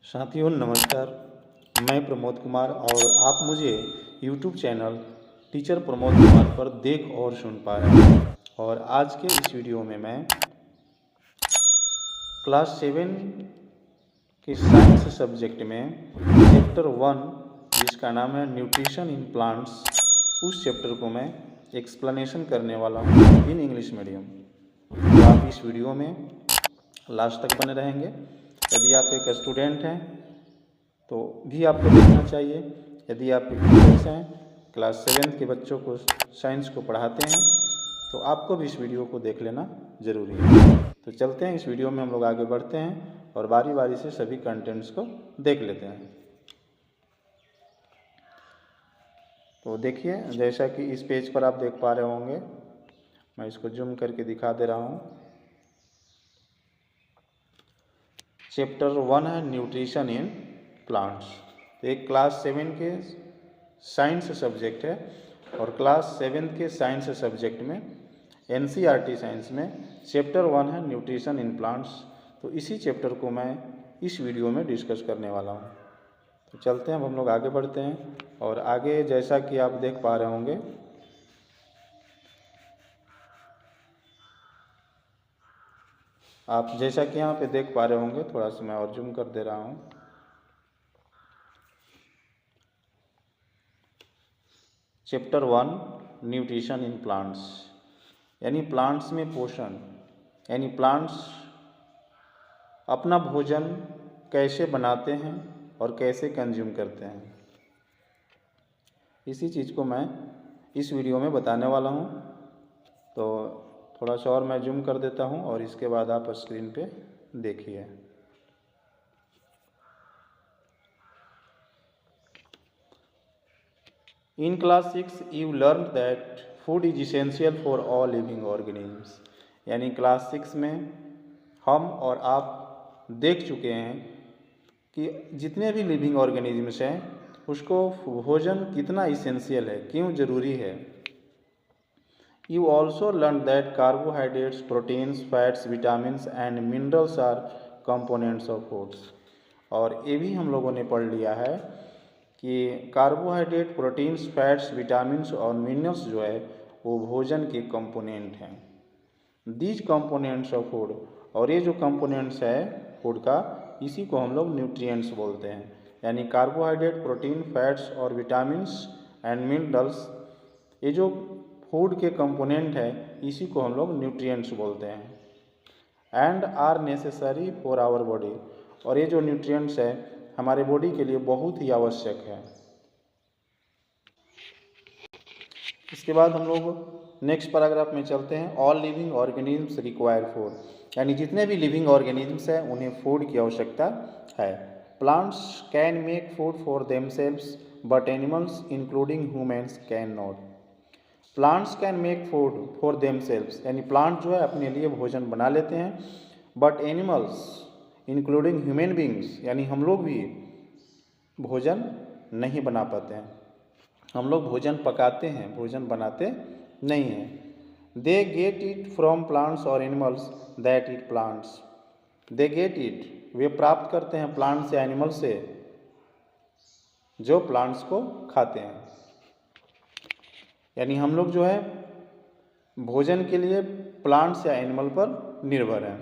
साथियों नमस्कार। मैं प्रमोद कुमार और आप मुझे YouTube channel teacher Pramod Kumar पर देख और सुन पा रहे हैं। और आज के इस वीडियो में मैं क्लास 7 के साइंस सब्जेक्ट में चैप्टर 1 जिसका नाम है न्यूट्रिशन इन प्लांट्स, उस चैप्टर को मैं एक्सप्लेनेशन करने वाला हूँ इन इंग्लिश मीडियम। तो आप इस वीडियो में लास्ट तक बने रहेंगे। यदि आप एक स्टूडेंट हैं तो भी आपको देखना चाहिए। यदि आप टीचर्स हैं, क्लास 7 के बच्चों को साइंस को पढ़ाते हैं, तो आपको भी इस वीडियो को देख लेना ज़रूरी है। तो चलते हैं, इस वीडियो में हम लोग आगे बढ़ते हैं और बारी बारी से सभी कंटेंट्स को देख लेते हैं। तो देखिए, जैसा कि इस पेज पर आप देख पा रहे होंगे, मैं इसको जूम करके दिखा दे रहा हूँ। चैप्टर 1 है न्यूट्रिशन इन प्लांट्स। तो एक क्लास 7 के साइंस सब्जेक्ट है और क्लास 7 के साइंस सब्जेक्ट में NCERT साइंस में चैप्टर 1 है न्यूट्रिशन इन प्लांट्स। तो इसी चैप्टर को मैं इस वीडियो में डिस्कस करने वाला हूँ। तो चलते हैं, अब हम लोग आगे बढ़ते हैं। और आगे जैसा कि आप देख पा रहे होंगे, आप जैसा कि यहाँ पे देख पा रहे होंगे, थोड़ा सा मैं और जूम कर दे रहा हूँ। चैप्टर 1 न्यूट्रिशन इन प्लांट्स, यानी प्लांट्स में पोषण, यानी प्लांट्स अपना भोजन कैसे बनाते हैं और कैसे कंज्यूम करते हैं, इसी चीज़ को मैं इस वीडियो में बताने वाला हूँ। तो थोड़ा सा और मैं जूम कर देता हूँ और इसके बाद आप स्क्रीन पे देखिए। In class 6 you learned that food is essential for all living organisms। यानी क्लास 6 में हम और आप देख चुके हैं कि जितने भी लिविंग ऑर्गेनिजम्स हैं उसको भोजन कितना इसेंशियल है, क्यों ज़रूरी है। You also learned that carbohydrates, proteins, fats, vitamins and minerals are components of foods। और ये भी हम लोगों ने पढ़ लिया है कि कार्बोहाइड्रेट, प्रोटीन्स, फैट्स, विटामिन्स और मिनरल्स जो है वो भोजन के कंपोनेंट हैं। दीज कंपोनेंट्स ऑफ फूड, और ये जो कंपोनेंट्स है फूड का, इसी को हम लोग न्यूट्रिएंट्स बोलते हैं। यानी कार्बोहाइड्रेट, प्रोटीन, फैट्स और विटामिन्स एंड मिनरल्स, ये जो फूड के कंपोनेंट है इसी को हम लोग न्यूट्रिएंट्स बोलते हैं। And are necessary for our body, और ये जो न्यूट्रिएंट्स है हमारे बॉडी के लिए बहुत ही आवश्यक है। इसके बाद हम लोग नेक्स्ट पैराग्राफ में चलते हैं। All living organisms require food, यानी जितने भी लिविंग ऑर्गेनिजम्स हैं उन्हें फूड की आवश्यकता है। Plants can make food for themselves but animals including humans can not. Plants can make food for themselves, यानी प्लांट जो है अपने लिए भोजन बना लेते हैं, but animals including human beings, यानी हम लोग भी भोजन नहीं बना पाते हैं। हम लोग भोजन पकाते हैं, भोजन बनाते नहीं हैं। They get it from plants और animals that eat plants. They get it, वे प्राप्त करते हैं प्लांट्स या एनिमल से जो प्लांट्स को खाते हैं। यानी हम लोग जो है भोजन के लिए प्लांट्स या एनिमल पर निर्भर हैं।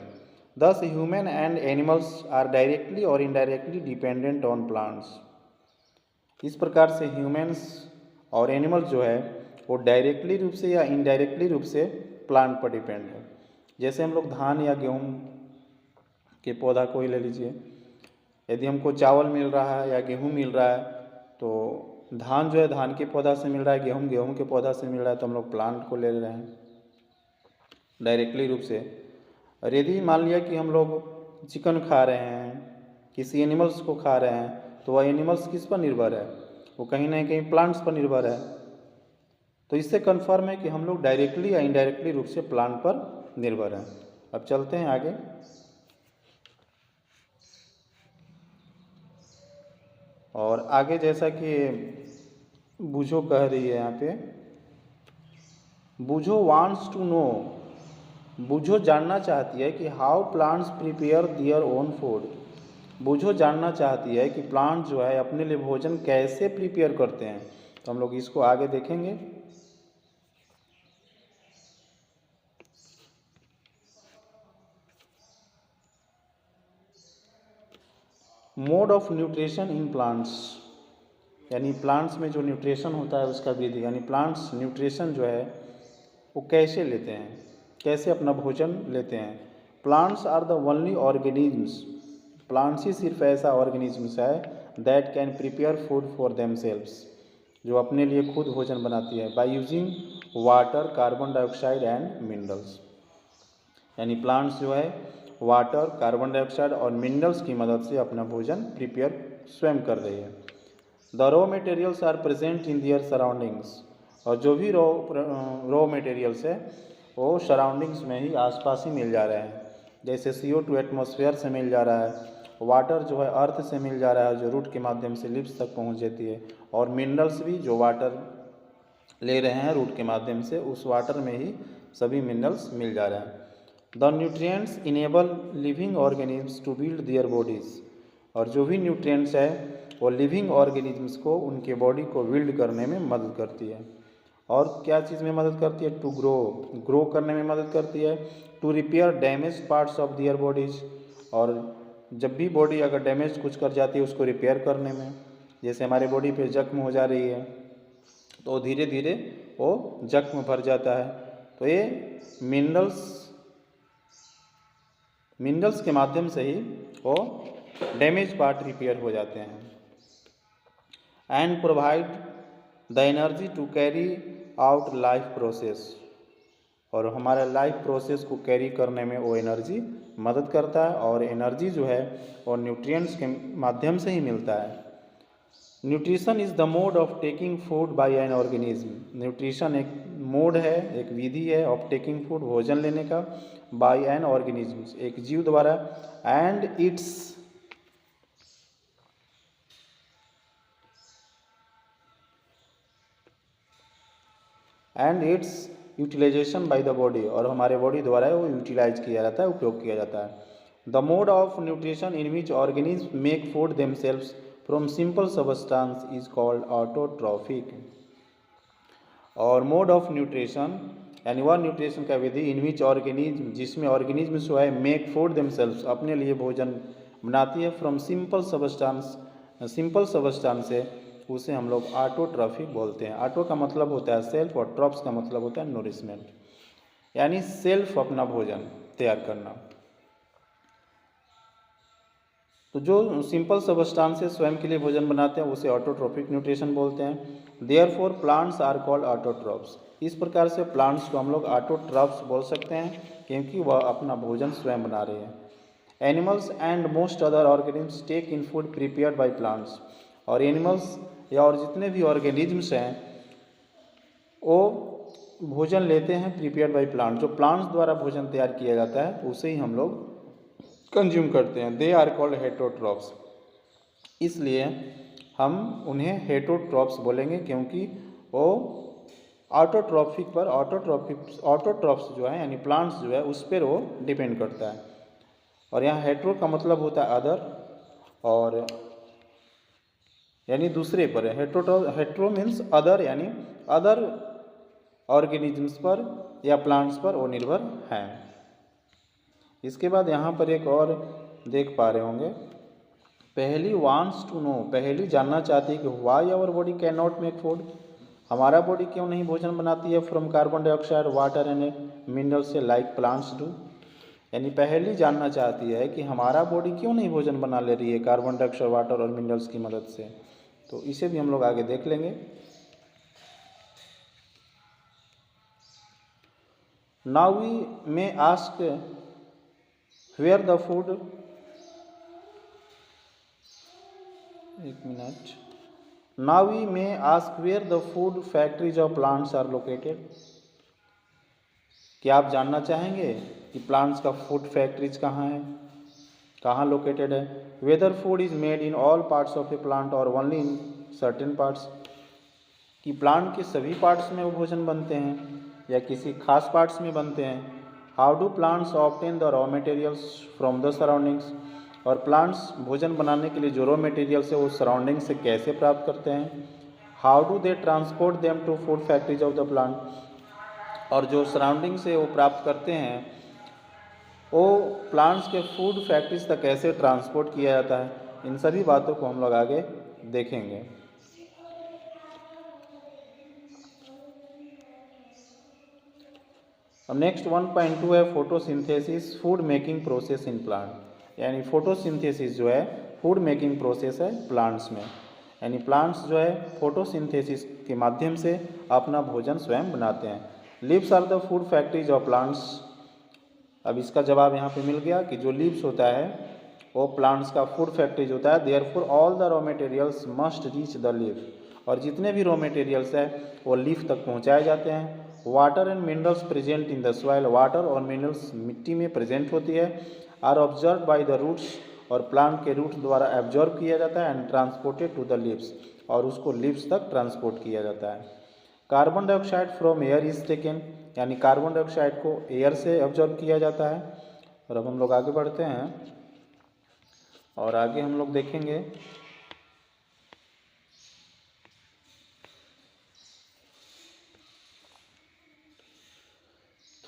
Thus human and animals are directly or indirectly dependent on plants। इस प्रकार से ह्यूमन्स और एनिमल्स जो है वो डायरेक्टली रूप से या इनडायरेक्टली रूप से प्लांट पर डिपेंड है। जैसे हम लोग धान या गेहूँ के पौधा को ही ले लीजिए, यदि हमको चावल मिल रहा है या गेहूँ मिल रहा है तो धान जो है धान के पौधा से मिल रहा है, गेहूँ गेहूँ के पौधा से मिल रहा है, तो हम लोग प्लांट को ले रहे हैं डायरेक्टली रूप से। और यदि मान लिया कि हम लोग चिकन खा रहे हैं, किसी एनिमल्स को खा रहे हैं, तो वह एनिमल्स किस पर निर्भर है, वो कहीं ना कहीं प्लांट्स पर निर्भर है। तो इससे कन्फर्म है कि हम लोग डायरेक्टली या इनडायरेक्टली रूप से प्लांट पर निर्भर हैं। अब चलते हैं आगे। और आगे जैसा कि बूझो कह रही है यहाँ पे, बूझो वांट्स टू नो, बूझो जानना चाहती है कि how plants prepare their own food, Boojho जानना चाहती है कि प्लांट जो है अपने लिए भोजन कैसे प्रिपेयर करते हैं। तो हम लोग इसको आगे देखेंगे। Mode of nutrition in plants, यानी प्लांट्स में जो न्यूट्रिशन होता है उसका विधि, यानी प्लांट्स न्यूट्रिशन जो है वो कैसे लेते हैं, कैसे अपना भोजन लेते हैं। Plants are the only organisms, plants ही सिर्फ ऐसा ऑर्गेनिज्म्स है that can prepare food for themselves, जो अपने लिए खुद भोजन बनाती है, by using water, carbon dioxide and minerals. यानी प्लांट्स जो है वाटर, कार्बन डाइऑक्साइड और मिनरल्स की मदद से अपना भोजन प्रिपेयर स्वयं कर रही है। The raw materials are present in their surroundings, और जो भी रॉ मटेरियल्स है वो सराउंडिंग्स में ही आसपास ही मिल जा रहे हैं। जैसे CO2 एटमॉस्फेयर से मिल जा रहा है, वाटर जो है अर्थ से मिल जा रहा है जो रूट के माध्यम से लिप्स तक पहुंच जाती है, और मिनरल्स भी जो वाटर ले रहे हैं रूट के माध्यम से उस वाटर में ही सभी मिनरल्स मिल जा रहे हैं। The nutrients enable living organisms to build their bodies, और जो भी न्यूट्रिएंट्स है वो लिविंग ऑर्गेनिजम्स को उनके बॉडी को बिल्ड करने में मदद करती है। और क्या चीज़ में मदद करती है? टू ग्रो करने में मदद करती है। To repair damage parts of their bodies, और जब भी बॉडी अगर डैमेज कुछ कर जाती है उसको रिपेयर करने में, जैसे हमारे बॉडी पे जख्म हो जा रही है तो धीरे धीरे वो जख्म भर जाता है, तो ये मिनरल्स के माध्यम से ही वो डैमेज पार्ट रिपेयर हो जाते हैं। And provide the energy to carry out life process, और हमारे लाइफ प्रोसेस को कैरी करने में वो एनर्जी मदद करता है, और एनर्जी जो है वो न्यूट्रिएंट्स के माध्यम से ही मिलता है। Nutrition is the mode of taking food by an organism, nutrition एक मोड है, एक विधि है ऑफ टेकिंग फूड, भोजन लेने का, बाय एन ऑर्गेनिज्म, एक जीव द्वारा, and its utilisation by the body, और हमारे बॉडी द्वारा वो यूटिलाइज किया जाता है, उपयोग किया जाता है। The mode of nutrition in which organism make food themselves from simple substance is called autotrophic. और मोड ऑफ न्यूट्रिशन यानी वह न्यूट्रिशन का विधि इन विच ऑर्गेनिज्म, जिसमें ऑर्गेनिज्म जो है मेक फूड देमसेल्व्स, अपने लिए भोजन बनाती है, फ्रॉम सिंपल सबस्टांस से, उसे हम लोग ऑटोट्रॉफिक बोलते हैं। ऑटो का मतलब होता है सेल्फ और ट्रॉप्स का मतलब होता है नूरिशमेंट, यानी सेल्फ अपना भोजन तैयार करना। तो जो सिंपल सबस्टांस से स्वयं के लिए भोजन बनाते हैं उसे ऑटोट्रॉफिक न्यूट्रिशन बोलते हैं। Therefore plants are called autotrophs, इस प्रकार से प्लांट्स को हम लोग ऑटोट्रॉप्स बोल सकते हैं क्योंकि वह अपना भोजन स्वयं बना रहे हैं। Animals and most other organisms take in food prepared by plants, और एनिमल्स या और जितने भी ऑर्गेनिज्म्स हैं वो भोजन लेते हैं प्रिपेयर्ड बाय प्लांट, जो प्लांट्स द्वारा भोजन तैयार किया जाता है उसे ही हम लोग कंज्यूम करते हैं। दे आर कॉल्ड हेटरोट्रॉप्स, इसलिए हम उन्हें हेटरोट्रॉप्स बोलेंगे क्योंकि वो ऑटोट्रॉप्स जो है यानी प्लांट्स जो है उस पर वो डिपेंड करता है। और यहाँ हेट्रो का मतलब होता है अदर, और यानी दूसरे पर है। हेट्रो मीन्स अदर, यानी अदर ऑर्गेनिजम्स पर या प्लांट्स पर वो निर्भर हैं। इसके बाद यहाँ पर एक और देख पा रहे होंगे, पहली वांट्स टू नो, पहली जानना चाहती है कि why our body can not make food, हमारा बॉडी क्यों नहीं भोजन बनाती है from carbon dioxide, water and minerals से लाइक प्लांट्स डू। यानी पहली जानना चाहती है कि हमारा बॉडी क्यों नहीं भोजन बना ले रही है कार्बन डाइऑक्साइड, वाटर और मिनरल्स की मदद से। तो इसे भी हम लोग आगे देख लेंगे। Now we may ask where the food, एक मिनट, now we may ask where the food factories of plants are located. क्या आप जानना चाहेंगे कि प्लांट्स का फूड फैक्ट्रीज कहाँ है, कहाँ लोकेटेड है। Whether food is made in all parts of a plant और ओनली इन सर्टेन पार्ट्स, कि प्लांट के सभी पार्ट्स में वो भोजन बनते हैं या किसी खास पार्ट्स में बनते हैं। How do plants obtain the raw materials from the surroundings, और प्लांट्स भोजन बनाने के लिए जो रॉ मटेरियल्स है वो सराउंडिंग से कैसे प्राप्त करते हैं, how do they transport them to food factories of the plant, और जो सराउंडिंग से वो प्राप्त करते हैं वो प्लांट्स के फूड फैक्ट्रीज तक कैसे ट्रांसपोर्ट किया जाता है, इन सभी बातों को हम लोग आगे देखेंगे। अब नेक्स्ट 1.2 है photosynthesis food making process in plant, यानी फोटोसिंथेसिस जो है फूड मेकिंग प्रोसेस है प्लांट्स में, यानी प्लांट्स जो है फोटोसिंथेसिस के माध्यम से अपना भोजन स्वयं बनाते हैं। Leaves are the food factories of plants. अब इसका जवाब यहाँ पे मिल गया कि जो लीव्स होता है वो प्लांट्स का फूड फैक्ट्रीज होता है। Therefore all the raw materials must reach the leaf, और जितने भी रॉ मटेरियल्स है वो लीफ तक पहुँचाए जाते हैं। Water and minerals present in the soil, water और मिनरल्स मिट्टी में प्रेजेंट होती है। Are observe by the roots, और प्लांट के रूट्स द्वारा एब्जॉर्ब किया जाता है। And transported to the leaves, और उसको लीव्स तक ट्रांसपोर्ट किया जाता है। Carbon dioxide from air is taken, यानी कार्बन डाइऑक्साइड को एयर से ऑब्जर्व किया जाता है। और अब हम लोग आगे बढ़ते हैं और आगे हम लोग देखेंगे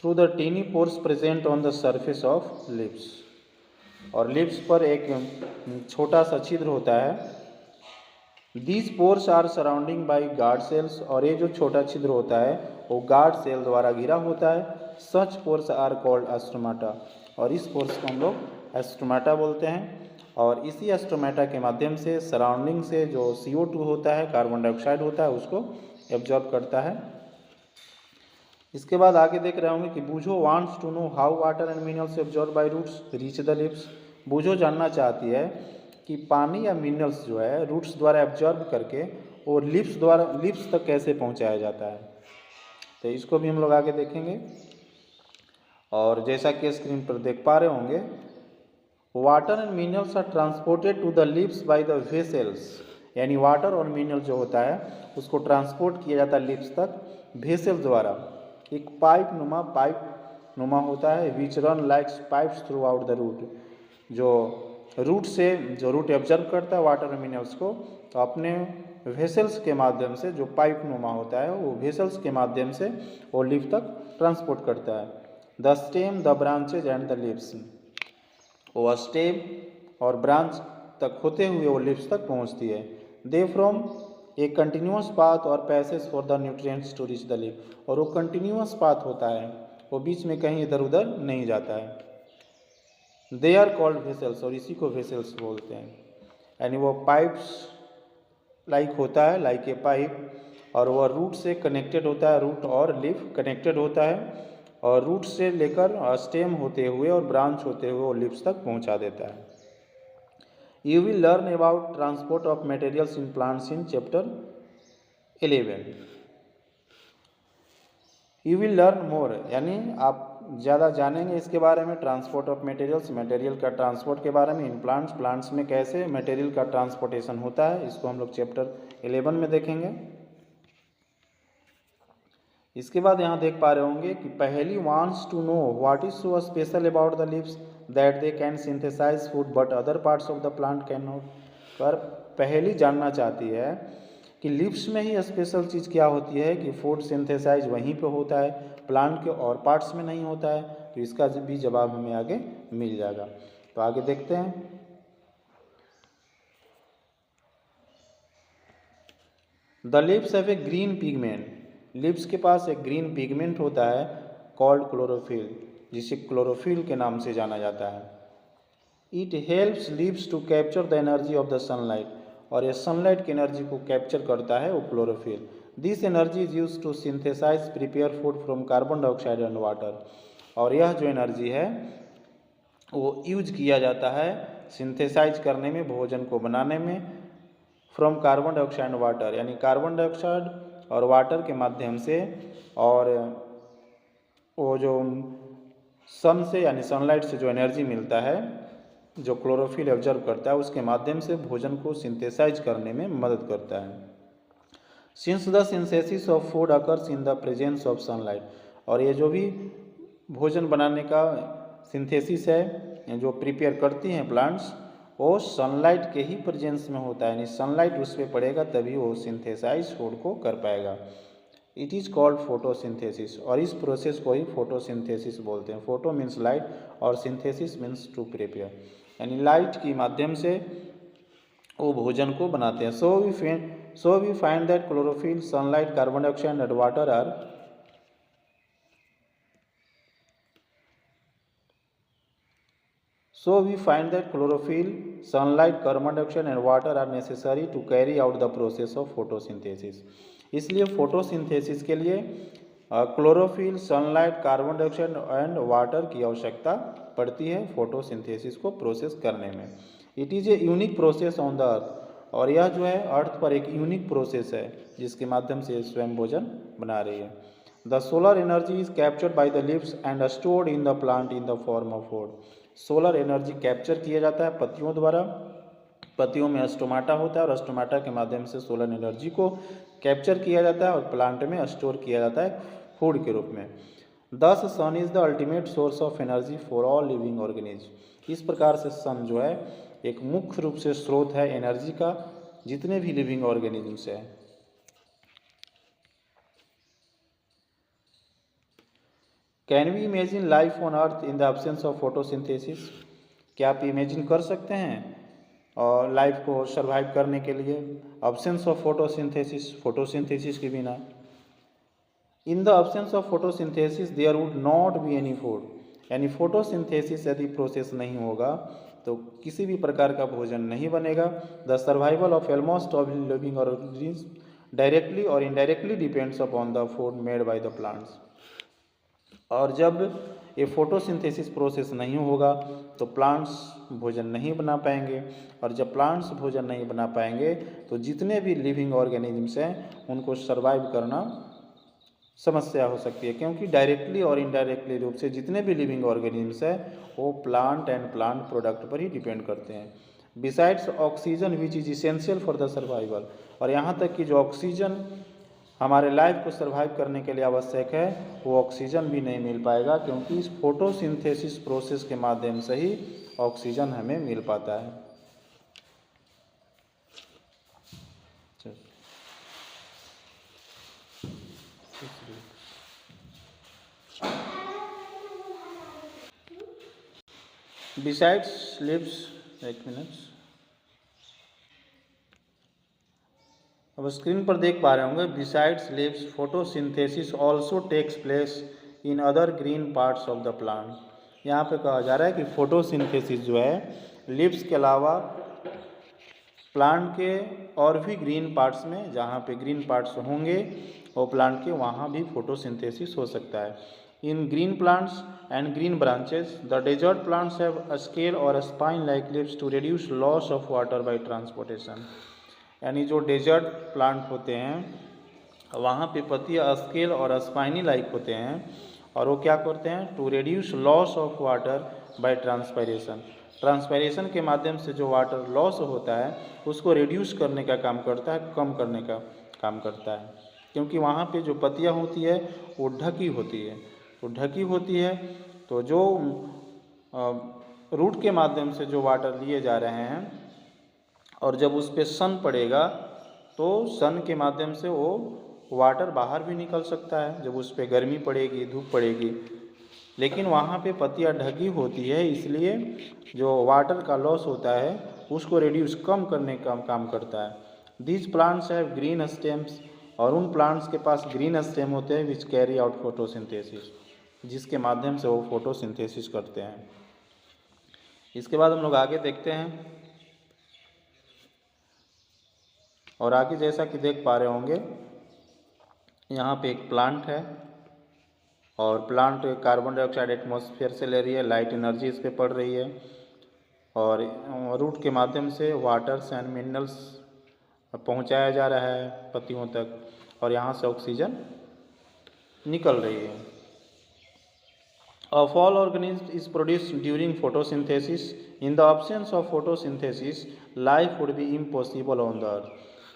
through the tiny pores present on the surface of lips, और लिप्स पर एक छोटा सा छिद्र होता है। These pores are surrounding by guard cells, और ये जो छोटा छिद्र होता है वो गार्ड सेल द्वारा घिरा होता है। सच पोर्स आर कॉल्ड एस्ट्रोमाटा, और इस पोर्स को हम लोग एस्ट्रोमाटा बोलते हैं। और इसी एस्ट्रोमाटा के माध्यम से सराउंडिंग से जो CO2 होता है, कार्बन डाइऑक्साइड होता है, उसको एब्जॉर्ब करता है। इसके बाद आगे देख रहे होंगे कि Boojho wants to know how water and minerals absorb by roots reach the lips. Boojho जानना चाहती है कि पानी या मिनरल्स जो है रूट्स द्वारा एब्जॉर्ब करके वो लिप्स तक कैसे पहुंचाया जाता है। तो इसको भी हम लोग आगे देखेंगे। और जैसा कि स्क्रीन पर देख पा रहे होंगे, water and minerals are transported to the lips by the vessels, यानी वाटर और मिनरल जो होता है उसको ट्रांसपोर्ट किया जाता है लिप्स तक वेसल द्वारा। एक पाइप नुमा होता है which run likes pipes throughout the root, जो रूट एब्जर्व करता है वाटर और मिनरल्स को, तो अपने वेसल्स के माध्यम से, जो पाइप नुमा होता है वो वेसल्स के माध्यम से वो लीफ तक ट्रांसपोर्ट करता है। The stem, the branches and the leaves, वो स्टेम और ब्रांच तक होते हुए वो लीव्स तक पहुंचती है। They from a continuous path और passage for the nutrients to reach the leaf, और वो कंटिन्यूस पाथ होता है, वो बीच में कहीं इधर उधर नहीं जाता है। दे आर कॉल्ड वेसल्स, और इसी को वेसल्स बोलते हैं। यानी वो पाइप्स लाइक होता है, लाइक ए पाइप, और वह रूट से कनेक्टेड होता है, रूट और लीफ कनेक्टेड होता है, और रूट से लेकर स्टेम होते हुए और ब्रांच होते हुए वो लीव्स तक पहुंचा देता है। You will learn about transport of materials in plants in chapter 11। You will learn more, यानी आप ज़्यादा जानेंगे इसके बारे में, ट्रांसपोर्ट ऑफ मटेरियल्स, मटेरियल का ट्रांसपोर्ट के बारे में इन प्लांट्स में कैसे मटेरियल का ट्रांसपोर्टेशन होता है, इसको हम लोग चैप्टर 11 में देखेंगे। इसके बाद यहाँ देख पा रहे होंगे कि Paheli wants to know what is so special about the leaves that they can synthesise food but other parts of the plant can not. पर पहली जानना चाहती है कि लीव्स में ही स्पेशल चीज़ क्या होती है कि फूड सिंथेसाइज वहीं पे होता है, प्लांट के और पार्ट्स में नहीं होता है। तो इसका भी जवाब हमें आगे मिल जाएगा। तो आगे देखते हैं। The leaves have a green pigment, lips के पास एक ग्रीन पिगमेंट होता है कॉल्ड क्लोरोफिल, जिसे क्लोरोफिल के नाम से जाना जाता है। It helps leaves to capture the energy of the sunlight, और ये सनलाइट की एनर्जी को कैप्चर करता है वो chlorophyll. This energy is use to synthesise prepare food from carbon dioxide and water, और यह जो एनर्जी है वो यूज किया जाता है सिंथेसाइज करने में, भोजन को बनाने में, from carbon dioxide and water, यानी कार्बन डाइऑक्साइड और वाटर के माध्यम से, और वो जो सन से यानी सनलाइट से जो एनर्जी मिलता है, जो क्लोरोफिल ऑब्जर्व करता है, उसके माध्यम से भोजन को सिंथेसाइज करने में मदद करता है। Since the synthesis of food occurs in the presence of sunlight, और ये जो भी भोजन बनाने का सिंथेसिस है, जो प्रिपेयर करती हैं प्लांट्स, वो सनलाइट के ही प्रेजेंस में होता है, यानी सनलाइट उस पर पड़ेगा तभी वो सिंथेसाइज फूड को कर पाएगा। इट इज़ कॉल्ड फोटोसिंथेसिस, और इस प्रोसेस को ही फोटोसिंथेसिस बोलते हैं। फोटो मीन्स लाइट और सिंथेसिस मीन्स टू प्रिपेयर, यानी लाइट के माध्यम से वो भोजन को बनाते हैं। So we find that chlorophyll, sunlight, carbon dioxide and water are sunlight, carbon dioxide and water are necessary to carry out the process of photosynthesis। इसलिए फोटोसिंथेसिस के लिए chlorophyll, sunlight, carbon dioxide and water की आवश्यकता पड़ती है photosynthesis को process करने में। It is a unique process on the earth, और यह जो है अर्थ पर एक यूनिक प्रोसेस है जिसके माध्यम से स्वयं भोजन बना रही है। The solar energy is captured by the leaves and stored in the plant in the form of food. Solar energy capture किया जाता है पत्तियों द्वारा। पत्तियों में स्टोमाटा होता है और स्टोमाटा के माध्यम से सोलर एनर्जी को कैप्चर किया जाता है और प्लांट में स्टोर किया जाता है फूड के रूप में। Thus sun is the ultimate source of energy for all living organism. इस प्रकार से सन जो है एक मुख्य रूप से स्रोत है एनर्जी का जितने भी लिविंग ऑर्गेनिजम्स है। Can we imagine life on earth in the absence of photosynthesis? क्या आप इमेजिन कर सकते हैं और लाइफ को सर्वाइव करने के लिए एब्सेंस ऑफ फोटोसिंथेसिस, फोटोसिंथेसिस के बिना? In the absence of photosynthesis there would not be any food, यानी फोटोसिंथेसिस यदि प्रोसेस नहीं होगा तो किसी भी प्रकार का भोजन नहीं बनेगा। The survival of almost all living organism directly और indirectly depends upon the food made by the plants. और जब ये फोटोसिंथेसिस प्रोसेस नहीं होगा तो प्लांट्स भोजन नहीं बना पाएंगे, और जब प्लांट्स भोजन नहीं बना पाएंगे तो जितने भी लिविंग ऑर्गेनिजम्स हैं उनको सर्वाइव करना समस्या हो सकती है, क्योंकि डायरेक्टली और इनडायरेक्टली रूप से जितने भी लिविंग ऑर्गेनिजम्स हैं वो प्लांट एंड प्लांट प्रोडक्ट पर ही डिपेंड करते हैं। Besides oxygen which is essential for the survival, और यहाँ तक कि जो ऑक्सीजन हमारे लाइफ को सर्वाइव करने के लिए आवश्यक है वो ऑक्सीजन भी नहीं मिल पाएगा, क्योंकि इस फोटोसिंथेसिस प्रोसेस के माध्यम से ही ऑक्सीजन हमें मिल पाता है। बिसाइड्स लिव्स, एक मिनट, अब स्क्रीन पर देख पा रहे होंगे, besides leaves photosynthesis also takes place in other green parts of the plant. यहाँ पे कहा जा रहा है कि फोटोसिंथेसिस जो है लीव्स के अलावा प्लांट के और भी ग्रीन पार्ट्स में, जहाँ पे ग्रीन पार्ट्स होंगे वो प्लांट के, वहाँ भी फोटोसिंथेसिस हो सकता है। In green plants and green branches the desert plants have a scale और spine like leaves to reduce loss of water by transportation. यानी जो डेजर्ट प्लांट होते हैं वहाँ पे पत्तियाँ स्केल और स्पाइनी लाइक होते हैं, और वो क्या करते हैं, to reduce loss of water by transpiration. Transpiration के माध्यम से जो वाटर लॉस होता है उसको रिड्यूस करने का काम करता है, कम करने का काम करता है, क्योंकि वहाँ पे जो पत्तियाँ होती है वो ढकी होती है। तो ढकी होती है तो जो रूट के माध्यम से जो वाटर लिए जा रहे हैं, और जब उस पर सन पड़ेगा तो सन के माध्यम से वो वाटर बाहर भी निकल सकता है जब उस पर गर्मी पड़ेगी, धूप पड़ेगी। लेकिन वहाँ पे पत्तियाँ ढकी होती है, इसलिए जो वाटर का लॉस होता है उसको रिड्यूस, कम करने का काम करता है। These plants have green stems, और उन प्लांट्स के पास ग्रीन स्टेम होते हैं विच कैरी आउट फोटोसिंथेसिस, जिसके माध्यम से वो फोटोसिंथेसिस करते हैं। इसके बाद हम लोग आगे देखते हैं, और आगे जैसा कि देख पा रहे होंगे यहाँ पे एक प्लांट है, और प्लांट कार्बन डाइऑक्साइड एटमॉस्फेयर से ले रही है, लाइट एनर्जी इस पर पड़ रही है, और रूट के माध्यम से वाटर्स एंड मिनरल्स पहुँचाया जा रहा है पत्तियों तक, और यहाँ से ऑक्सीजन निकल रही है। Of all organisms is produced during photosynthesis. In the absence of photosynthesis, life would be impossible on the earth.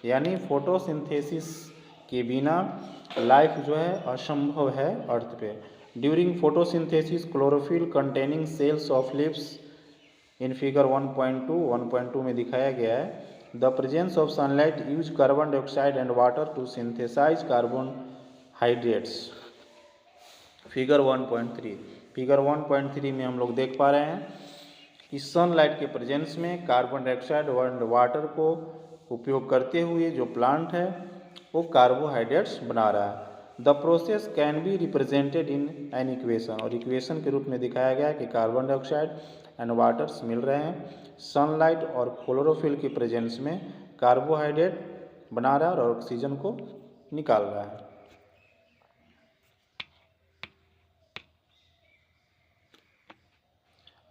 यानी फोटोसिंथेसिस के बिना लाइफ जो है असंभव है अर्थ पे। During photosynthesis chlorophyll containing cells of leaves in figure 1.2 में दिखाया गया है, the presence of sunlight use carbon dioxide and water to synthesise carbohydrates. Figure 1.3 में हम लोग देख पा रहे हैं कि सनलाइट के प्रेजेंस में कार्बन डाइऑक्साइड और वाटर को उपयोग करते हुए जो प्लांट है वो कार्बोहाइड्रेट्स बना रहा है। The process can be represented in an equation, और इक्वेशन के रूप में दिखाया गया है कि कार्बन डाइऑक्साइड एंड वाटर्स मिल रहे हैं, सनलाइट और क्लोरोफिल के प्रेजेंस में कार्बोहाइड्रेट बना रहा है और ऑक्सीजन को निकाल रहा है।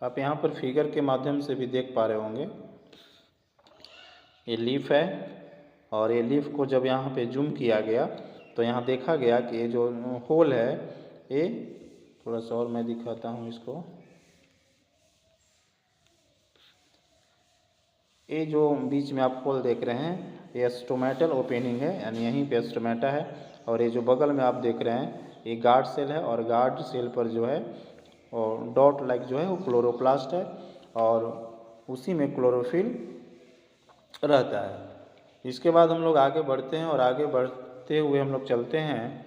आप यहाँ पर फिगर के माध्यम से भी देख पा रहे होंगे, ये लीफ है और ये लीफ को जब यहाँ पे जूम किया गया तो यहाँ देखा गया कि ये जो होल है, ये थोड़ा सा और मैं दिखाता हूँ इसको, ये जो बीच में आप होल देख रहे हैं ये स्टोमेटल ओपनिंग है, यानी यहीं पे स्टोमेटा है, और ये जो बगल में आप देख रहे हैं ये गार्ड सेल है, और गार्ड सेल पर जो है और डॉट लाइक जो है वो क्लोरोप्लास्ट है, और उसी में क्लोरोफिल रहता है। इसके बाद हम लोग आगे बढ़ते हैं, और आगे बढ़ते हुए हम लोग चलते हैं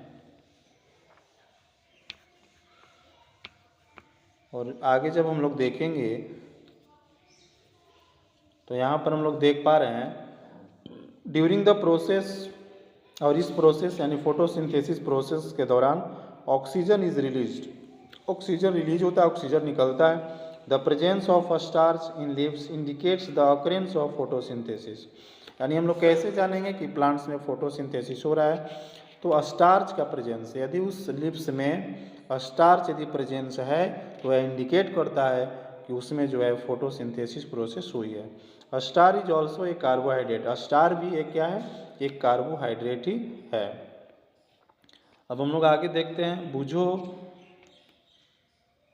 और आगे जब हम लोग देखेंगे तो यहाँ पर हम लोग देख पा रहे हैं ड्यूरिंग द प्रोसेस, और इस प्रोसेस यानी फोटोसिंथेसिस प्रोसेस के दौरान oxygen is released, oxygen release होता है, ऑक्सीजन निकलता है। The presence of starch in leaves indicates the occurrence of photosynthesis, यानी हम लोग कैसे जानेंगे कि प्लांट्स में फोटोसिंथेसिस हो रहा है, तो स्टार्च का प्रेजेंस, यदि उस लीव्स में स्टार्च यदि प्रेजेंस है तो वह इंडिकेट करता है कि उसमें जो है फोटोसिंथेसिस प्रोसेस हुई है। Star is also a carbohydrate, star भी एक क्या है, एक कार्बोहाइड्रेट ही है। अब हम लोग आगे देखते हैं, Boojho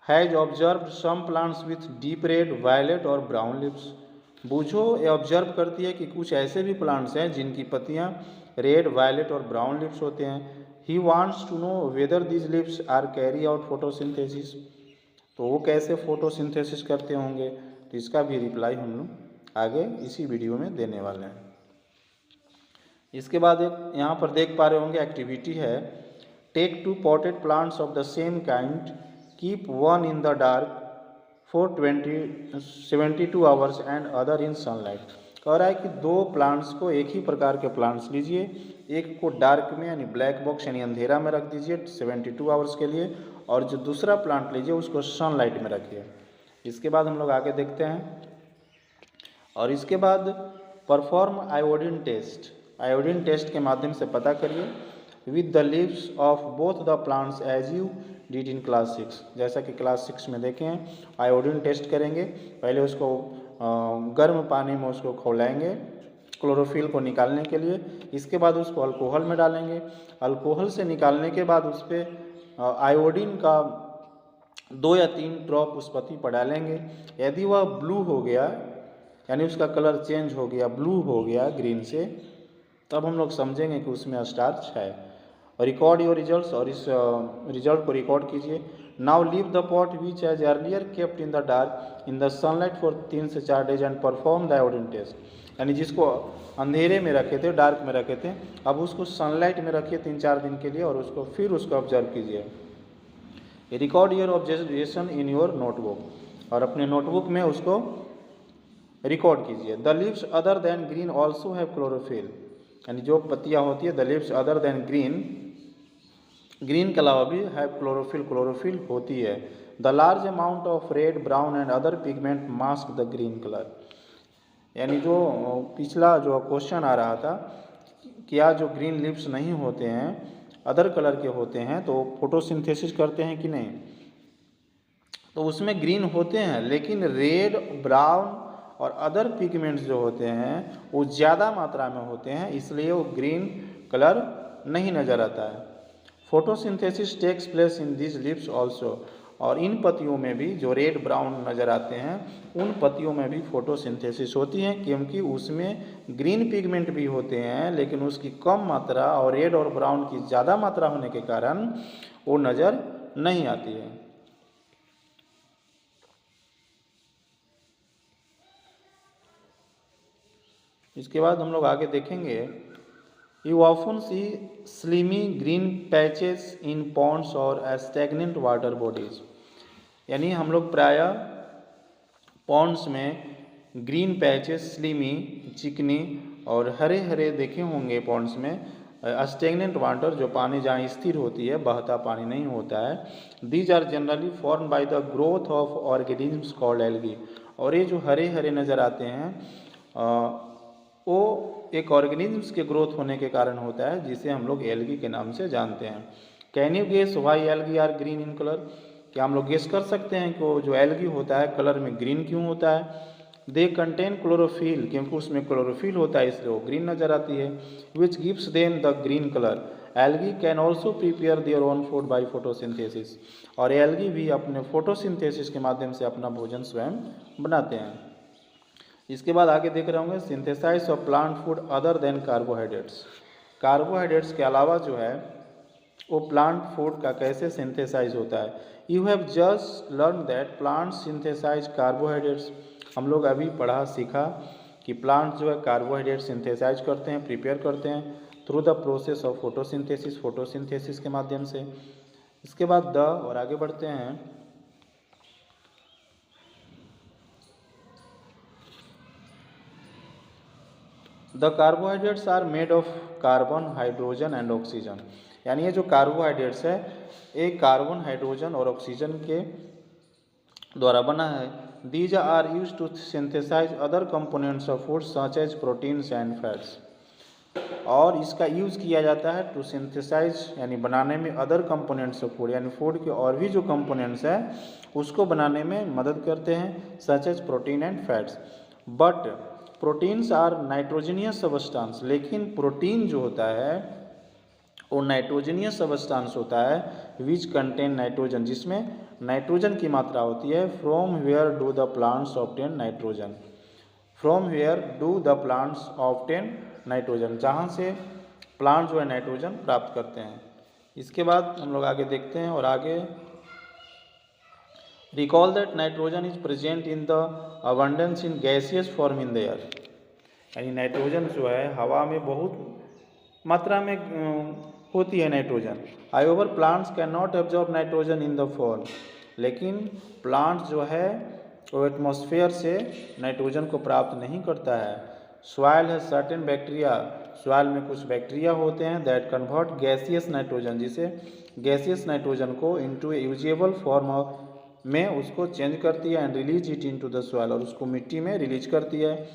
has observe some plants with deep red, violet और ब्राउन लिप्स। बुझो ये ऑब्जर्व करती है कि कुछ ऐसे भी प्लांट्स हैं जिनकी पत्तियां रेड, वायलेट और ब्राउन लिप्स होते हैं। He wants to know whether these lips are carry out photosynthesis, तो वो कैसे फोटोसिंथेसिस करते होंगे, तो इसका भी रिप्लाई हम लोग आगे इसी वीडियो में देने वाले हैं। इसके बाद एक यहाँ पर देख पा रहे होंगे एक्टिविटी है, take 2 potted plants of the same kind, keep one in the dark for 72 hours and other in sunlight. कह रहा है कि 2 प्लांट्स को, एक ही प्रकार के प्लांट्स लीजिए, एक को डार्क में यानी ब्लैक बॉक्स यानी अंधेरा में रख दीजिए 72 आवर्स के लिए, और जो दूसरा प्लांट लीजिए उसको सनलाइट में रखिए। इसके बाद हम लोग आगे देखते हैं, और इसके बाद perform iodine test, iodine test के माध्यम से पता करिए with the leaves of both the plants as you did in class 6, जैसा कि क्लास 6 में देखें आयोडीन टेस्ट करेंगे। पहले उसको गर्म पानी में उसको खौलाएंगे क्लोरोफिल को निकालने के लिए, इसके बाद उसको अल्कोहल में डालेंगे, अल्कोहल से निकालने के बाद उस पर आयोडीन का 2 या 3 ड्रॉप उस पत्ती पर डालेंगे। यदि वह ब्लू हो गया यानी उसका कलर चेंज हो गया, ब्लू हो गया ग्रीन से, तब हम लोग समझेंगे कि उसमें स्टार्च है। रिकॉर्ड योर रिजल्ट्स, और इस रिजल्ट को रिकॉर्ड कीजिए। Now leave the pot which as earlier kept in the dark in the sunlight for 3 से 4 days and perform the iodine test, यानी जिसको अंधेरे में रखे थे, डार्क में रखे थे, अब उसको सनलाइट में रखिए 3-4 दिन के लिए, और उसको फिर उसको ऑब्जर्व कीजिए। Record your observation in your notebook, और अपने नोटबुक में उसको रिकॉर्ड कीजिए। The leaves other than green also have chlorophyll, यानी जो पत्तियाँ होती है the leaves other than green, green के अलावा भी हैव क्लोरोफिल, क्लोरोफिल होती है। The large amount of red, brown and other pigment mask the green colour, यानी जो पिछला जो क्वेश्चन आ रहा था, क्या जो ग्रीन लीव्स नहीं होते हैं अदर कलर के होते हैं तो फोटोसिंथेसिस करते हैं कि नहीं, तो उसमें ग्रीन होते हैं, लेकिन रेड, ब्राउन और अदर पिगमेंट्स जो होते हैं वो ज़्यादा मात्रा में होते हैं, इसलिए वो ग्रीन कलर नहीं नज़र आता है। Photosynthesis takes place in this leaves also, और इन पत्तियों में भी जो रेड ब्राउन नज़र आते हैं उन पत्तियों में भी फोटोसिंथेसिस होती है, क्योंकि उसमें ग्रीन पिगमेंट भी होते हैं लेकिन उसकी कम मात्रा और रेड और ब्राउन की ज़्यादा मात्रा होने के कारण वो नज़र नहीं आती है। इसके बाद हम लोग आगे देखेंगे, you often see slimy green patches in ponds और स्टैग्नेंट वाटर बॉडीज, यानी हम लोग प्रायः पॉन्ड्स में ग्रीन पैचेस स्लिमी चिकनी और हरे हरे देखे होंगे पॉन्ड्स में। स्टेगनेंट वाटर जो पानी जहाँ स्थिर होती है, बहता पानी नहीं होता है। These are generally form by the growth of organisms called algae, और ये जो हरे हरे नज़र आते हैं वो एक ऑर्गेनिज्म्स के ग्रोथ होने के कारण होता है, जिसे हम लोग एल्गी के नाम से जानते हैं। Can you guess why algae are green in colour, क्या हम लोग गेस कर सकते हैं कि वो जो एल्गी होता है कलर में ग्रीन क्यों होता है? दे कंटेन क्लोरोफिल, क्योंकि उसमें क्लोरोफिल होता है इसलिए वो ग्रीन नज़र आती है। Which gives them the green colour. Algae can also prepare their own food by photosynthesis, और एल्गी भी अपने फोटोसिंथेसिस के माध्यम से अपना भोजन स्वयं बनाते हैं। इसके बाद आगे देख रहे होंगे, synthesise of plant food other than carbohydrates. Carbohydrates के अलावा जो है वो प्लांट फूड का कैसे सिंथेसाइज होता है। You have just learn that plant synthesise carbohydrates, हम लोग अभी पढ़ा सीखा कि प्लांट जो है कार्बोहाइड्रेट सिंथेसाइज करते हैं, प्रिपेयर करते हैं through the process of photosynthesis, photosynthesis के माध्यम से। इसके बाद द, और आगे बढ़ते हैं, the carbohydrates are made of carbon, hydrogen and oxygen, यानी ये जो कार्बोहाइड्रेट्स है ये कार्बन, हाइड्रोजन और ऑक्सीजन के द्वारा बना है। These are used to synthesize other components of food such as proteins and fats, और इसका यूज़ किया जाता है टू सिंथेसाइज यानी बनाने में अदर कंपोनेंट्स ऑफ फूड, यानी फूड के और भी जो कंपोनेंट्स हैं उसको बनाने में मदद करते हैं, such as protein and fats. But proteins are nitrogenous substance, लेकिन प्रोटीन जो होता है वो नाइट्रोजनियस सबस्टांस होता है विच कंटेन नाइट्रोजन, जिसमें नाइट्रोजन की मात्रा होती है। From where do the plants obtain nitrogen, from where do the plants obtain nitrogen, जहाँ से प्लांट जो है नाइट्रोजन प्राप्त करते हैं। इसके बाद हम लोग आगे देखते हैं, और आगे recall that nitrogen is present in the abundance in gaseous form in the air, यानी नाइट्रोजन जो है हवा में बहुत मात्रा में होती है nitrogen. However plants can not absorb nitrogen in the form, लेकिन प्लांट जो है वो एटमॉस्फेयर से नाइट्रोजन को प्राप्त नहीं करता है। सॉइल है सर्टेन बैक्टीरिया, सॉइल में कुछ बैक्टीरिया होते हैं दैट कन्वर्ट गैसियस नाइट्रोजन, जिसे गैसियस नाइट्रोजन को इनटू यूजेबल फॉर्म में उसको चेंज करती है and release it into the soil, और उसको मिट्टी में रिलीज करती है।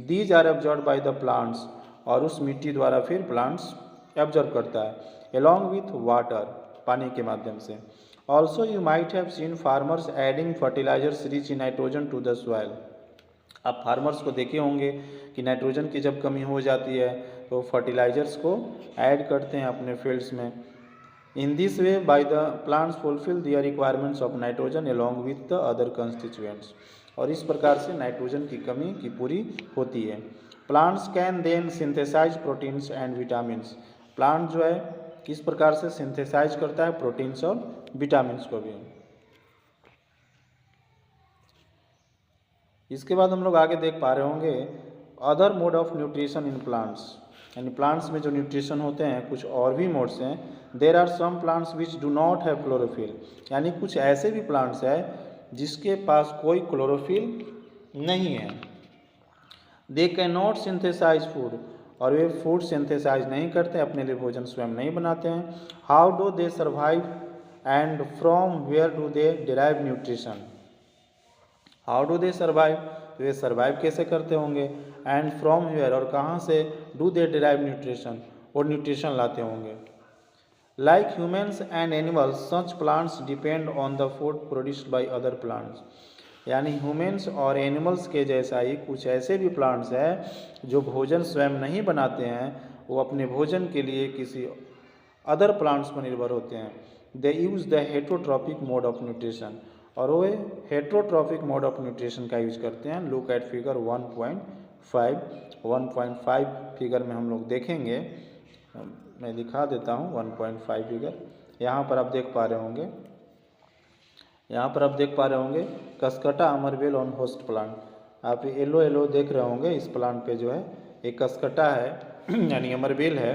These are absorb by the plants, और उस मिट्टी द्वारा फिर प्लांट्स एब्जॉर्ब करता है along with वाटर, पानी के माध्यम से। Also you might have seen farmers adding fertilisers rich in nitrogen to the soil, आप फार्मर्स को देखे होंगे कि नाइट्रोजन की जब कमी हो जाती है तो फर्टिलाइजर्स को ऐड करते हैं अपने फील्ड्स में। In this way by the plants fulfil their requirements of nitrogen along with the other constituents, और इस प्रकार से नाइट्रोजन की कमी की पूरी होती है। Plants can then synthesise proteins and vitamins, plant जो है किस प्रकार से सिंथेसाइज करता है प्रोटीन्स और विटामिन्स को भी। इसके बाद हम लोग आगे देख पा रहे होंगे other mode of nutrition in plants, यानी प्लांट्स में जो न्यूट्रिशन होते हैं कुछ और भी मोड्स हैं। There are some plants which do not have chlorophyll, यानी कुछ ऐसे भी प्लांट्स हैं जिसके पास कोई क्लोरोफिल नहीं है। They can not synthesise food, और वे फूड सिंथेसाइज नहीं करते, अपने लिए भोजन स्वयं नहीं बनाते हैं। How do they survive and from where do they derive nutrition, how do they survive, तो वे सर्वाइव कैसे करते होंगे, एंड फ्रॉम वेयर, और कहाँ से, डू दे डिराइव न्यूट्रिशन, और न्यूट्रिशन लाते होंगे। Like humans and animals such plants depend on the food produced by other plants, यानी ह्यूमन्स और एनिमल्स के जैसा ही कुछ ऐसे भी प्लांट्स हैं जो भोजन स्वयं नहीं बनाते हैं, वो अपने भोजन के लिए किसी अदर प्लांट्स पर निर्भर होते हैं। They use the heterotrophic mode of nutrition, और वो हेट्रोट्रॉपिक मोड ऑफ न्यूट्रिशन का यूज करते हैं। लुक एट फिगर 1.5 फिगर में हम लोग देखेंगे, मैं दिखा देता हूँ 1.5 फिगर। यहाँ पर आप देख पा रहे होंगे, कस्कटा अमरवेल ऑन होस्ट प्लांट, आप येलो देख रहे होंगे, इस प्लांट पे जो है एक कसकटा है यानी अमरबेल है,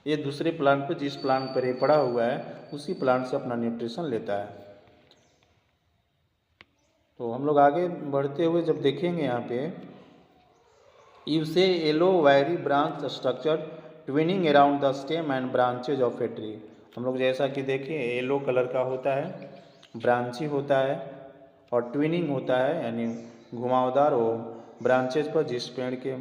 ये दूसरे प्लांट पर, जिस प्लांट पर ये पड़ा हुआ है उसी प्लांट से अपना न्यूट्रिशन लेता है। तो हम लोग आगे बढ़ते हुए जब देखेंगे यहाँ पे, यू से येलो वायरी branch structure twinning around the stem and branches of a tree. हम लोग जैसा कि देखें येलो कलर का होता है, ब्रांची होता है और ट्विनिंग होता है यानी घुमावदार वो ब्रांचेज पर, जिस पेड़ के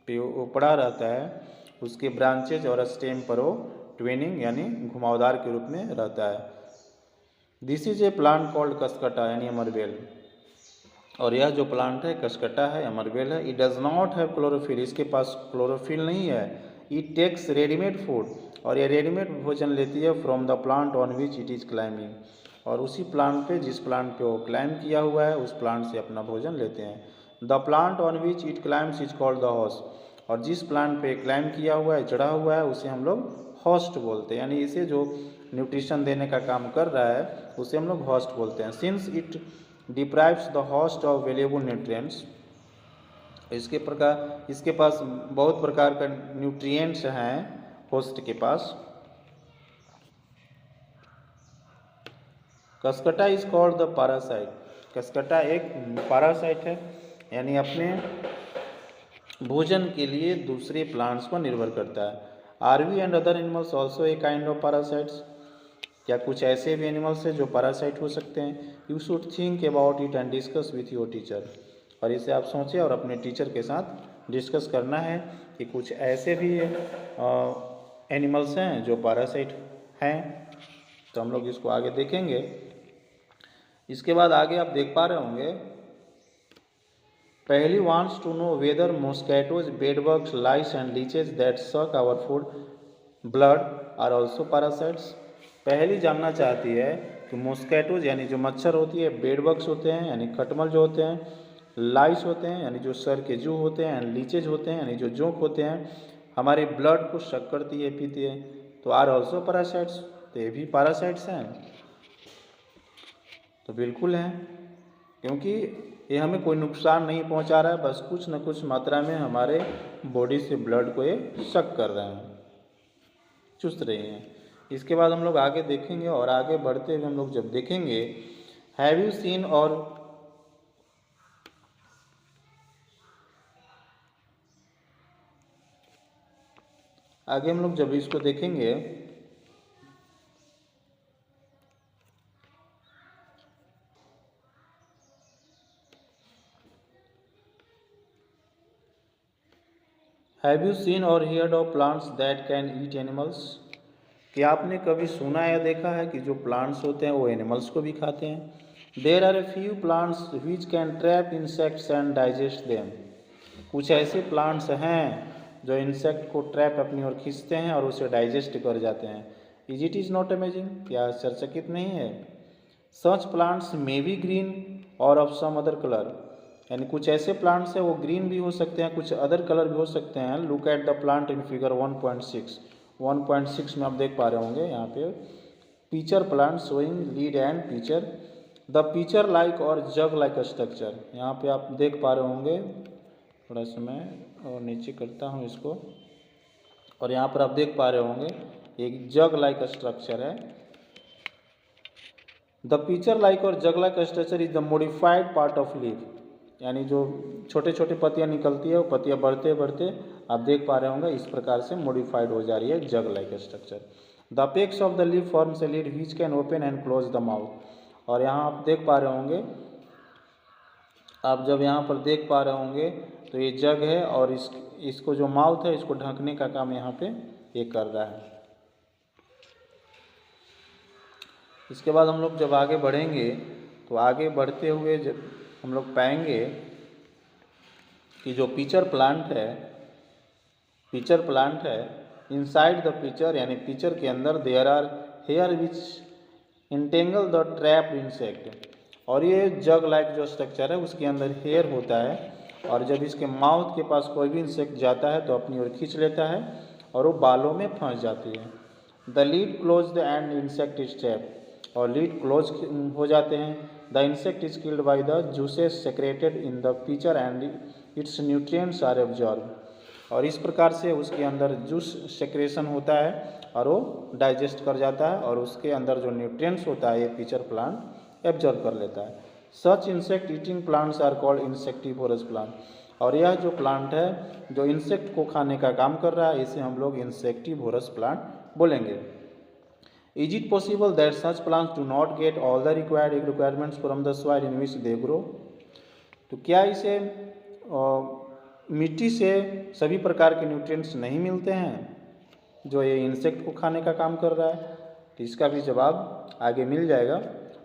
पे वो पड़ा रहता है उसके ब्रांचेज और स्टेम पर वो ट्विनिंग यानी घुमावदार के रूप में रहता है। This is a plant called Cuscuta यानी अमरबेल। और यह जो प्लांट है कसकटा है, अमरबेल है। It does not have chlorophyll, इसके पास क्लोरोफिल नहीं है। इट टेक्स रेडीमेड फूड, और ये रेडीमेड भोजन लेती है from the plant on which it is climbing, और उसी प्लांट पे, जिस प्लांट पे वो क्लाइंब किया हुआ है उस प्लांट से अपना भोजन लेते हैं। The plant on which it climbs is called the host, और जिस प्लांट पे क्लाइंब किया हुआ है, चढ़ा हुआ है, उसे हम लोग होस्ट बोलते हैं, यानी इसे जो न्यूट्रिशन देने का काम कर रहा है उसे हम लोग होस्ट बोलते हैं। Since it deprives the host of valuable nutrients, इसके पास बहुत प्रकार का न्यूट्रिएंट्स हैं होस्ट के पास। Cuscuta is called the parasite, Cuscuta एक पैरासाइट है, यानी अपने भोजन के लिए दूसरे प्लांट्स पर निर्भर करता है। Are we and other animals also a kind of parasites, क्या कुछ ऐसे भी एनिमल्स हैं जो पैरासाइट हो सकते हैं? You should think about it and discuss with your teacher, और इसे आप सोचें और अपने टीचर के साथ डिस्कस करना है कि कुछ ऐसे भी एनिमल्स हैं जो पैरासाइट हैं। तो हम लोग इसको आगे देखेंगे। इसके बाद आगे आप देख पा रहे होंगे, Paheli wants to know whether mosquitoes, bedbugs, lice and leeches that suck our food blood are also parasites. Paheli जानना चाहती है कि मॉस्किटोज यानी जो मच्छर होती है, बेडबग्स होते हैं यानी खटमल जो होते हैं, लाइस होते हैं यानी जो सर के जू होते हैं, एंड लीचेज होते हैं यानी जो जोंक होते हैं, हमारे ब्लड को शक करती है, पीती है, तो आर ऑल्सो पैरासाइट्स, तो ये भी पैरासाइट्स हैं। तो बिल्कुल हैं, क्योंकि ये हमें कोई नुकसान नहीं पहुंचा रहा है, बस कुछ न कुछ मात्रा में हमारे बॉडी से ब्लड को ये शक कर रहे हैं, चुस रहे हैं। इसके बाद हम लोग आगे देखेंगे, और आगे बढ़ते हुए हम लोग जब देखेंगे, हैव यू सीन, और आगे हम लोग जब इसको देखेंगे, हैव यू सीन और heard of plants that can eat animals, क्या आपने कभी सुना या देखा है कि जो प्लांट्स होते हैं वो एनिमल्स को भी खाते हैं? There are a few plants which can trap insects and digest them, कुछ ऐसे प्लांट्स हैं जो इंसेक्ट को ट्रैप अपनी ओर खींचते हैं और उसे डाइजेस्ट कर जाते हैं। Is it is not amazing, क्या आश्चर्यचकित नहीं है? सच प्लांट्स मे बी ग्रीन और ऑफ सम अदर कलर, यानी कुछ ऐसे प्लांट्स हैं वो ग्रीन भी हो सकते हैं, कुछ अदर कलर भी हो सकते हैं। Look at the plant in figure 1.6 में आप देख पा रहे होंगे यहाँ पे, pitcher plant showing lead and pitcher, the pitcher like और जग लाइक स्ट्रक्चर, यहाँ पे आप देख पा रहे होंगे। थोड़ा सा मैं और नीचे करता हूँ इसको, और यहाँ पर आप देख पा रहे होंगे एक जग लाइक स्ट्रक्चर है। द पीचर लाइक और jug like structure is the modified part of leaf, यानी जो छोटे छोटे पत्तियाँ निकलती है वो पत्तियाँ बढ़ते बढ़ते आप देख पा रहे होंगे इस प्रकार से मॉडिफाइड हो जा रही है jug like structure. The apex of the leaf forms a lid which can open and close the mouth, और यहाँ आप देख पा रहे होंगे, आप जब यहाँ पर देख पा रहे होंगे तो ये जग है, और इसको जो माउथ है इसको ढकने का काम यहाँ पे ये कर रहा है। इसके बाद हम लोग जब आगे बढ़ेंगे तो आगे बढ़ते हुए जब हम लोग पाएंगे कि जो पीचर प्लांट है इनसाइड द पीचर, यानी पीचर के अंदर there are hair which entangle the trapped insect, और ये जग लाइक जो स्ट्रक्चर है उसके अंदर हेयर होता है, और जब इसके माउथ के पास कोई भी इंसेक्ट जाता है तो अपनी ओर खींच लेता है और वो बालों में फंस जाती है। The lid close the and insect is trap, और लीड क्लोज हो जाते हैं। The insect is killed by the juices secreted in the pitcher and its nutrients are absorb, और इस प्रकार से उसके अंदर जूस सेक्रेशन होता है और वो डाइजेस्ट कर जाता है और उसके अंदर जो न्यूट्रिएंट्स होता है ये पिचर प्लांट एब्जॉर्ब कर लेता है। Such insect eating plants are called insectivorous plant, और यह जो प्लांट है जो इंसेक्ट को खाने का काम कर रहा है इसे हम लोग इंसेक्टिवोरस प्लांट बोलेंगे। Is it possible that such plants do not get all the required requirements from the soil in which they grow? तो क्या इसे मिट्टी से सभी प्रकार के न्यूट्रिएंट्स नहीं मिलते हैं जो ये इंसेक्ट को खाने का काम कर रहा है? तो इसका भी जवाब आगे मिल जाएगा।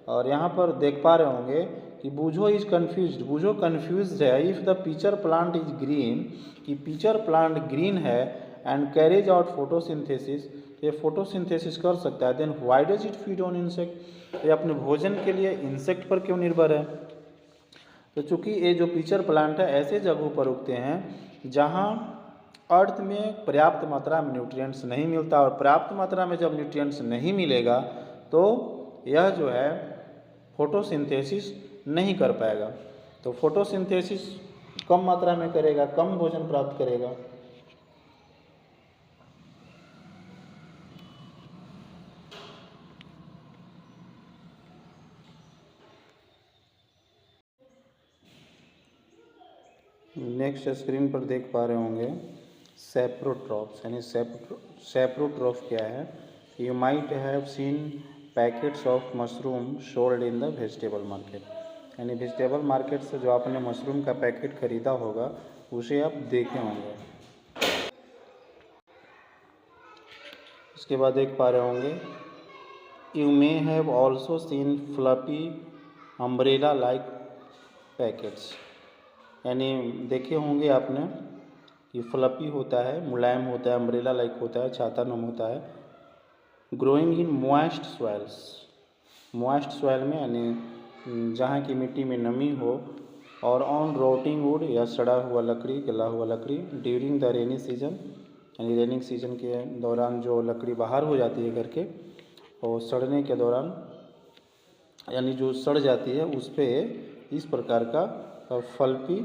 और यहाँ पर देख पा रहे होंगे कि Boojho is confused, Boojho confused है if the pitcher plant is green, कि पिचर प्लांट ग्रीन है एंड कैरेज आउट फोटोसिंथेसिस, ये फोटोसिंथेसिस कर सकता है, then why does it feed on insect, ये अपने भोजन के लिए इंसेक्ट पर क्यों निर्भर है? तो चूँकि ये जो पिचर प्लांट है ऐसे जगहों पर उगते हैं जहाँ अर्थ में पर्याप्त मात्रा में न्यूट्रिएंट्स नहीं मिलता, और पर्याप्त मात्रा में जब न्यूट्रिएंट्स नहीं मिलेगा तो यह जो है फोटोसिंथेसिस नहीं कर पाएगा। तो फोटोसिंथेसिस कम मात्रा में करेगा, कम भोजन प्राप्त करेगा। नेक्स्ट स्क्रीन पर देख पा रहे होंगे सेप्रोट्रॉप्स, यानी सेप्रोट्रॉप क्या है? You might have scene packets of mushroom sold in the vegetable market, यानी वेजिटेबल मार्केट से जो आपने मशरूम का पैकेट खरीदा होगा उसे आप देखे होंगे। इसके बाद देख पा रहे होंगे you may have also seen fluffy umbrella like packets, यानी देखे होंगे आपने कि फ्लफी होता है, मुलायम होता है, अम्ब्रेला लाइक होता है, छाता नुम होता है, growing in moist soils, moist soil में यानी जहाँ की मिट्टी में नमी हो, और ऑन रोटिंग वुड या सड़ा हुआ लकड़ी, गला हुआ लकड़ी, ड्यूरिंग द रेनी सीजन, यानी रेनिंग सीजन के दौरान जो लकड़ी बाहर हो जाती है घर के और सड़ने के दौरान यानी जो सड़ जाती है उस पर इस प्रकार का फ्लफी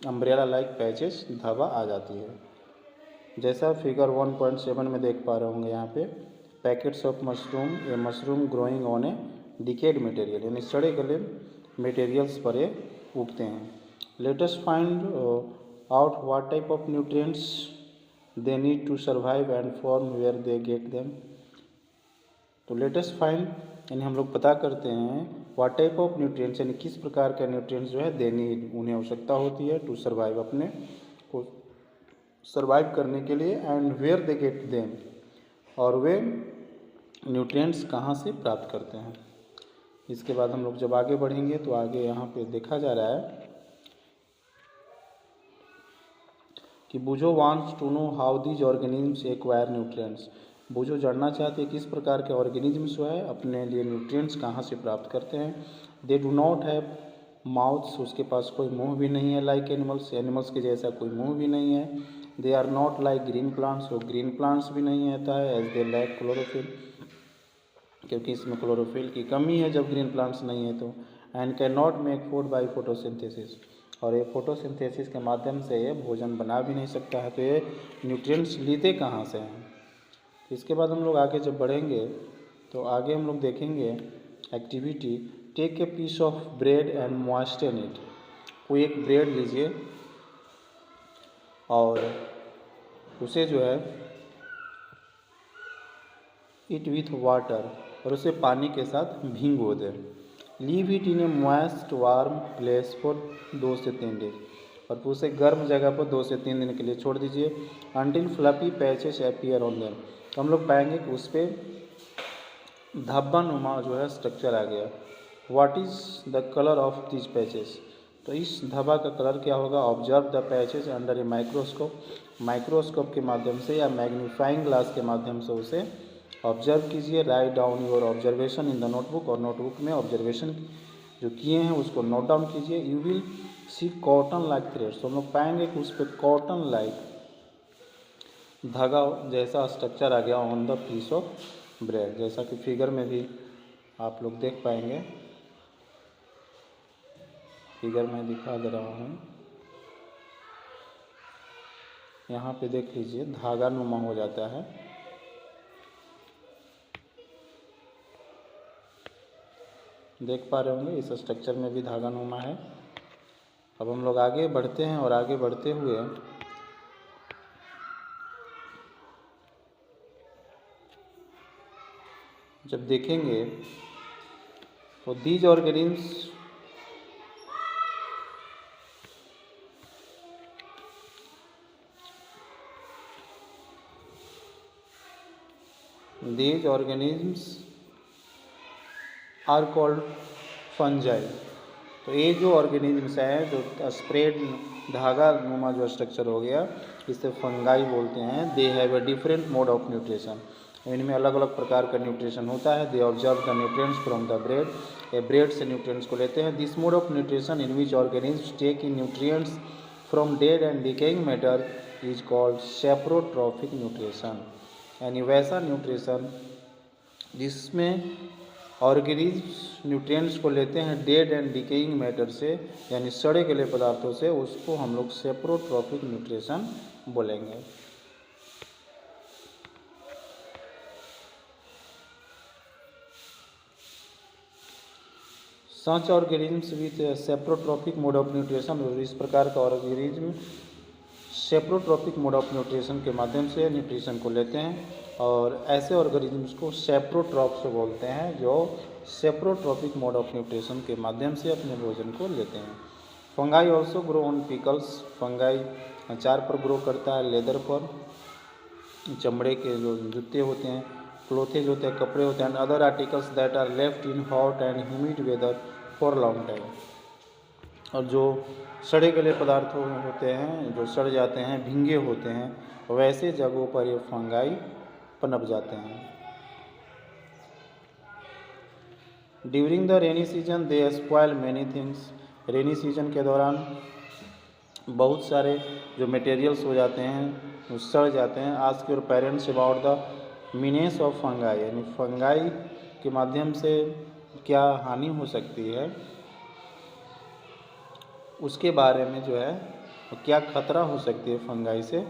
अम्ब्रेला लाइक पैचेस धब्बा आ जाती है। जैसा फिगर 1.7 में देख पा रहे होंगे यहाँ पे packets of mushroom, a mushroom growing on a decayed material, यानी सड़े गले मटेरियल्स पर ये उगते हैं। Let us find out what type of nutrients they need to survive and form where they get them. तो लेट अस फाइंड यानी हम लोग पता करते हैं व्हाट टाइप ऑफ न्यूट्रिएंट्स, यानी किस प्रकार का न्यूट्रिएंट्स जो है दे नीड, उन्हें आवश्यकता होती है टू सर्वाइव, अपने को सर्वाइव करने के लिए, and where they get them, और वे न्यूट्रिएंट्स कहाँ से प्राप्त करते हैं। इसके बाद हम लोग जब आगे बढ़ेंगे तो आगे यहाँ पे देखा जा रहा है कि Boojho wants to know how these organisms acquire nutrients, Boojho जानना चाहते हैं किस प्रकार के ऑर्गेनिज्म्स जो है अपने लिए न्यूट्रिएंट्स कहाँ से प्राप्त करते हैं। They do not have mouths, उसके पास कोई मुंह भी नहीं है, लाइक एनिमल्स, एनिमल्स के जैसा कोई मुंह भी नहीं है। They are not like green plants, वो ग्रीन प्लांट्स भी नहीं आता है, एज दे लैक क्लोरोफिल, क्योंकि इसमें क्लोरोफिल की कमी है जब ग्रीन प्लांट्स नहीं है तो। And can not make food by photosynthesis, और ये फोटोसिंथेसिस के माध्यम से ये भोजन बना भी नहीं सकता है। तो ये न्यूट्रिएंट्स लेते कहाँ से हैं। इसके बाद हम लोग आगे जब बढ़ेंगे तो आगे हम लोग देखेंगे activity take a piece of bread and moisten it, कोई एक ब्रेड लीजिए और उसे जो है इट विथ वाटर, और उसे पानी के साथ भिगो दें। Leave it in A moist warm place for 2 से 3 डेज, और उसे गर्म जगह पर 2 से 3 दिन के लिए छोड़ दीजिए। Until fluffy patches appear on them, तो हम लोग पाएंगे कि उस पर धब्बा नुमा जो है स्ट्रक्चर आ गया। What is the colour of this patches, तो इस धब्बा का कलर क्या होगा। Observe the patches under a microscope, microscope के माध्यम से या मैग्नीफाइंग ग्लास के माध्यम से उसे ऑब्जर्व कीजिए। Write down your observation in the notebook, और नोटबुक में ऑब्जर्वेशन जो किए हैं उसको नोट डाउन कीजिए। You will see cotton like threads, तो हम लोग पाएंगे कि उस पर कॉटन लाइक धागा जैसा स्ट्रक्चर आ गया on the piece of bread, जैसा कि फिगर में भी आप लोग देख पाएंगे। फिगर में दिखा दे रहा हूँ। यहाँ पे देख लीजिए धागा नुमा हो जाता है। देख पा रहे होंगे इस स्ट्रक्चर में भी धागा नुमा है। अब हम लोग आगे बढ़ते हैं और आगे बढ़ते हुए जब देखेंगे तो these organisms are called fungi. तो ये जो ऑर्गेनिजम्स हैं, जो स्प्रेड धागा नुमा जो स्ट्रक्चर हो गया, इसे फंगाई बोलते हैं। They have a different mode of nutrition. इनमें अलग अलग प्रकार का न्यूट्रिशन होता है। They observe the nutrients from the bread. ये ब्रेड से न्यूट्रिएंट्स को लेते हैं। This mode of nutrition in which organism take in nutrients from dead and decaying matter is called saprotrophic nutrition. यानी वैसा न्यूट्रिशन जिसमें ऑर्गेनिज्म न्यूट्रिएंट्स को लेते हैं डेड एंड डिकेइंग मैटर से, यानी सड़े गले पदार्थों से, उसको हम लोग सेप्रोट्रॉफिक न्यूट्रिशन बोलेंगे। Such organisms with saprotrophic mode of nutrition, और इस प्रकार का organism saprotrophic mode of nutrition के माध्यम से न्यूट्रिशन को लेते हैं, और ऐसे ऑर्गेनिजम्स को सेप्रोट्रॉप्स बोलते हैं जो सेप्रोट्रॉपिक मोड ऑफ न्यूट्रिशन के माध्यम से अपने भोजन को लेते हैं। Fungi also grow on pickles. Fungi अचार पर ग्रो करता है, लेदर पर, चमड़े के जो जूते होते हैं, क्लोथेज होते हैं, कपड़े होते हैं, other articles that are left in hot and humid weather for long time. और जो सड़े गले पदार्थ होते हैं, जो सड़ जाते हैं, भींगे होते हैं, वैसे जगहों पर ये फंगाई पनप जाते हैं। During the rainy season they spoil many things. Rainy season के दौरान बहुत सारे जो मटेरियल्स हो जाते हैं वो सड़ जाते हैं। Ask your parents about the menace of fungi, यानी फंगाई के माध्यम से क्या हानि हो सकती है, उसके बारे में जो है क्या खतरा हो सकती है फंगाई से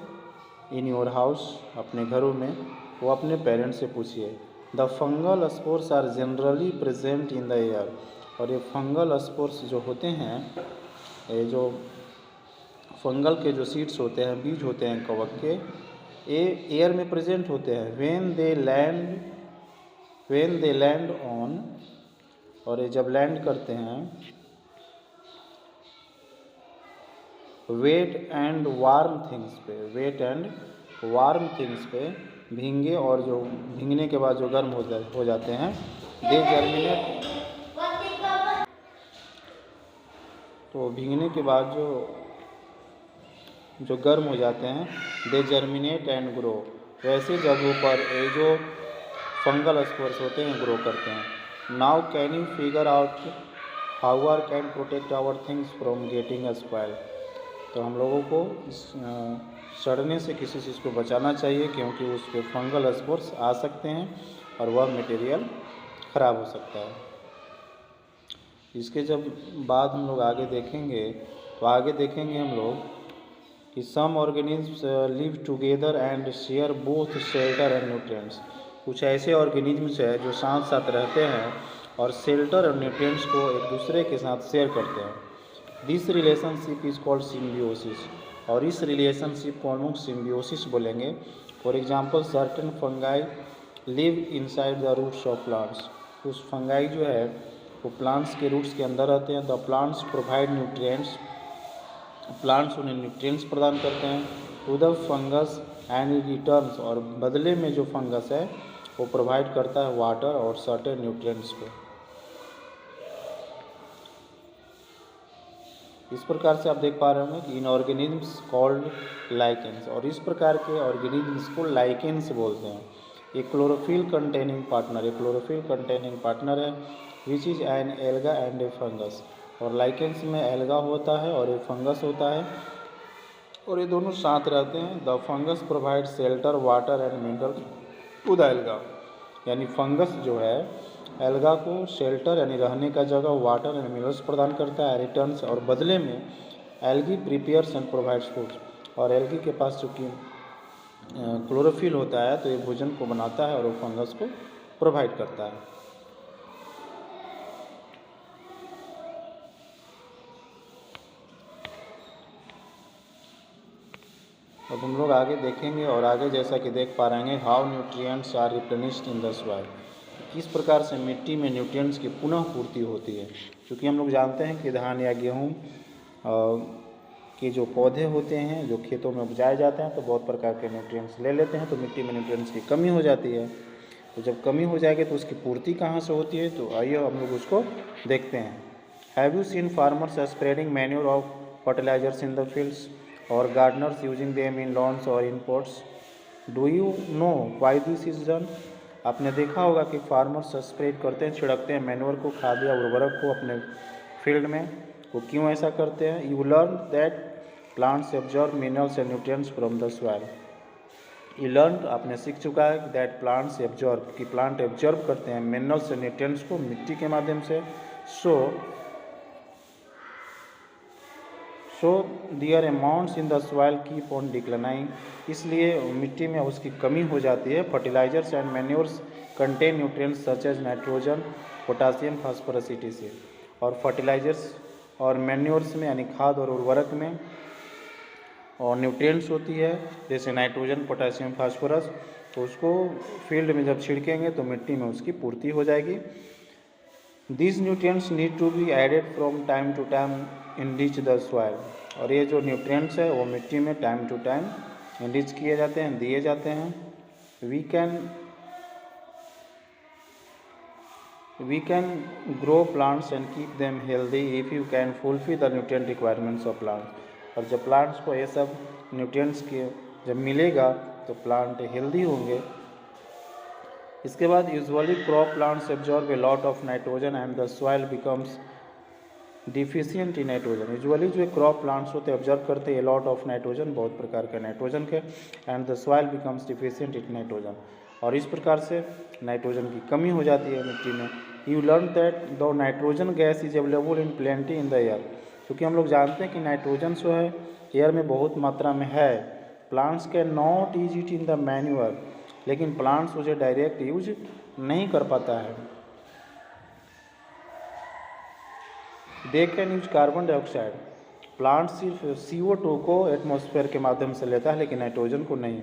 इन योर हाउस, अपने घरों में, वो अपने पेरेंट्स से पूछिए। The fungal spores are generally present in the air. और ये फंगल स्पोर्स जो होते हैं, ये जो फंगल के जो सीड्स होते हैं, बीज होते हैं कवक के, ये एयर में प्रेजेंट होते हैं। व्हेन दे लैंड ऑन, और ये जब लैंड करते हैं वेट एंड वार्म थिंग्स पे, वेट एंड वार्म थिंग्स पे, भींगे और जो भींगने के बाद जो गर्म हो जाते हैं, दे जर्मिनेट। तो भींगने के बाद जो गर्म हो जाते हैं, दे जर्मिनेट एंड ग्रो। वैसे जगहों पर ये जो फंगल स्पोर्स होते हैं ग्रो करते हैं। Now can you figure out how are can protect our things from getting spoil. तो हम लोगों को सड़ने से किसी चीज़ को बचाना चाहिए, क्योंकि उस पर फंगल स्पोर्स आ सकते हैं और वह मटेरियल ख़राब हो सकता है। इसके जब बाद हम लोग आगे देखेंगे, तो आगे देखेंगे हम लोग कि some organisms live together and share both shelter and nutrients. कुछ ऐसे ऑर्गेनिज्म्स हैं जो साथ साथ रहते हैं और शेल्टर और न्यूट्रिएंट्स को एक दूसरे के साथ शेयर करते हैं। This relationship is called symbiosis, और इस रिलेशनशिप को हम लोग सिम्बियोसिस बोलेंगे। For example certain fungi live inside the roots of plants. कुछ फंगाई जो है वो प्लांट्स के रूट्स के अंदर रहते हैं। The plants provide nutrients, plants उन्हें न्यूट्रिएंट्स प्रदान करते हैं to the fungus and returns, और बदले में जो फंगस है वो प्रोवाइड करता है वाटर और सर्टेन न्यूट्रिएंट्स को। इस प्रकार से आप देख पा रहे होंगे कि इन ऑर्गेनिज्म्स कॉल्ड लाइकेंस, और इस प्रकार के ऑर्गेनिज्म्स को लाइकेंस बोलते हैं। एक क्लोरोफिल कंटेनिंग पार्टनर, एक क्लोरोफिल कंटेनिंग पार्टनर है which is an alga and A fungus. और लाइकेंस में एल्गा होता है और ए फंगस होता है, और ये दोनों साथ रहते हैं। The fungus provide shelter water and mineral to the alga. यानी फंगस जो है एल्गा को शेल्टर यानी रहने का जगह, वाटर एंड मिनरल्स प्रदान करता है, रिटर्न्स, और बदले में algae prepares and provides food. और एल्गी के पास चूँकि क्लोरोफिल होता है तो ये भोजन को बनाता है और वो फंगस को प्रोवाइड करता है। अब हम लोग आगे देखेंगे और आगे जैसा कि देख पा रहे हैं how nutrients are replenished in the soil, किस प्रकार से मिट्टी में न्यूट्रिएंट्स की पुनः पूर्ति होती है। क्योंकि हम लोग जानते हैं कि धान या गेहूँ के जो पौधे होते हैं जो खेतों में उपजाए जाते हैं तो बहुत प्रकार के न्यूट्रिएंट्स ले लेते हैं, तो मिट्टी में न्यूट्रिएंट्स की कमी हो जाती है। तो जब कमी हो जाएगी तो उसकी पूर्ति कहाँ से होती है, तो आइए हम लोग उसको देखते हैं। Have you seen farmers spreading manure of fertilisers in the fields or gardeners using them in lawns or in pots? Do you know why this is done? आपने देखा होगा कि फार्मर्स स्प्रेड करते हैं, छिड़कते हैं मैन्योर को, खाद या उर्वरक को अपने फील्ड में। वो क्यों ऐसा करते हैं? You learn that plants absorb minerals and nutrients from the soil. You learn, आपने सीख चुका है दैट प्लांट्स एब्जॉर्ब, कि प्लांट एब्जॉर्ब करते हैं मिनरल्स एंड न्यूट्रिएंट्स को मिट्टी के माध्यम से। So their amounts in the soil keep on declining, इसलिए मिट्टी में उसकी कमी हो जाती है। Fertilisers and manures contain nutrients such as nitrogen, potassium, phosphorus etc। और फर्टिलाइजर्स और मैन्योर्स में यानी खाद और उर्वरक में और न्यूट्रिएंट्स होती है जैसे नाइट्रोजन, पोटासियम, फास्फोरस, तो उसको फील्ड में जब छिड़केंगे तो मिट्टी में उसकी पूर्ति हो जाएगी। These nutrients need to be added from time to time enrich the soil, और ये जो न्यूट्रिएंट्स है वो मिट्टी में टाइम टू टाइम enrich किए जाते हैं, दिए जाते हैं। We can grow plants and keep them healthy if you can fulfill the nutrient requirements of plants, और जब प्लांट्स को ये सब न्यूट्रिएंट्स के जब मिलेगा तो प्लांट हेल्दी होंगे। इसके बाद usually crop plants absorb a lot of nitrogen and the soil becomes deficient in nitrogen. Usually जो क्रॉप प्लांट्स होते हैं ऑब्जर्व करते हैं ए लॉट ऑफ नाइट्रोजन, बहुत प्रकार के नाइट्रोजन के, and the soil becomes deficient in nitrogen, और इस प्रकार से नाइट्रोजन की कमी हो जाती है मिट्टी में। You learn that the nitrogen gas is available in plenty in the air, क्योंकि हम लोग जानते हैं कि नाइट्रोजन जो है एयर में बहुत मात्रा में है। Plants can not use it in the manure, लेकिन प्लांट्स उसे डायरेक्ट यूज नहीं कर पाता है। They can use carbon dioxide, plant सिर्फ CO2 को एटमॉस्फेयर के माध्यम से लेता है लेकिन नाइट्रोजन को नहीं।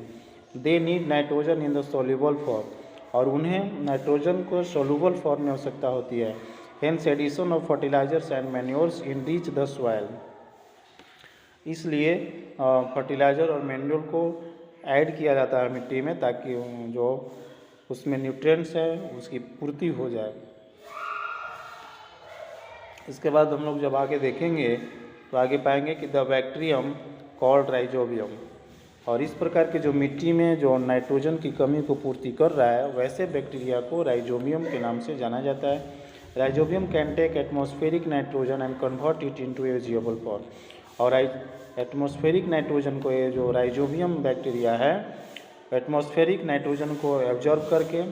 They need nitrogen in the soluble form, और उन्हें नाइट्रोजन को सोल्यूबल फॉर्म में आवश्यकता होती है। Hence addition of fertilisers and manures enrich the soil, इसलिए फर्टिलाइज़र और मैन्योर को ऐड किया जाता है मिट्टी में ताकि जो उसमें न्यूट्रिएंट्स है उसकी पूर्ति हो जाए। इसके बाद हम लोग जब आगे देखेंगे तो आगे पाएंगे कि द बैक्टीरियम कॉल्ड राइजोबियम, और इस प्रकार के जो मिट्टी में जो नाइट्रोजन की कमी को पूर्ति कर रहा है वैसे बैक्टीरिया को राइजोबियम के नाम से जाना जाता है। Rhizobium can take atmospheric nitrogen and convert it into a usable form, और एटमॉस्फेरिक नाइट्रोजन को ये जो राइजोबियम बैक्टीरिया है एटमॉस्फेरिक नाइट्रोजन को एब्जॉर्ब करके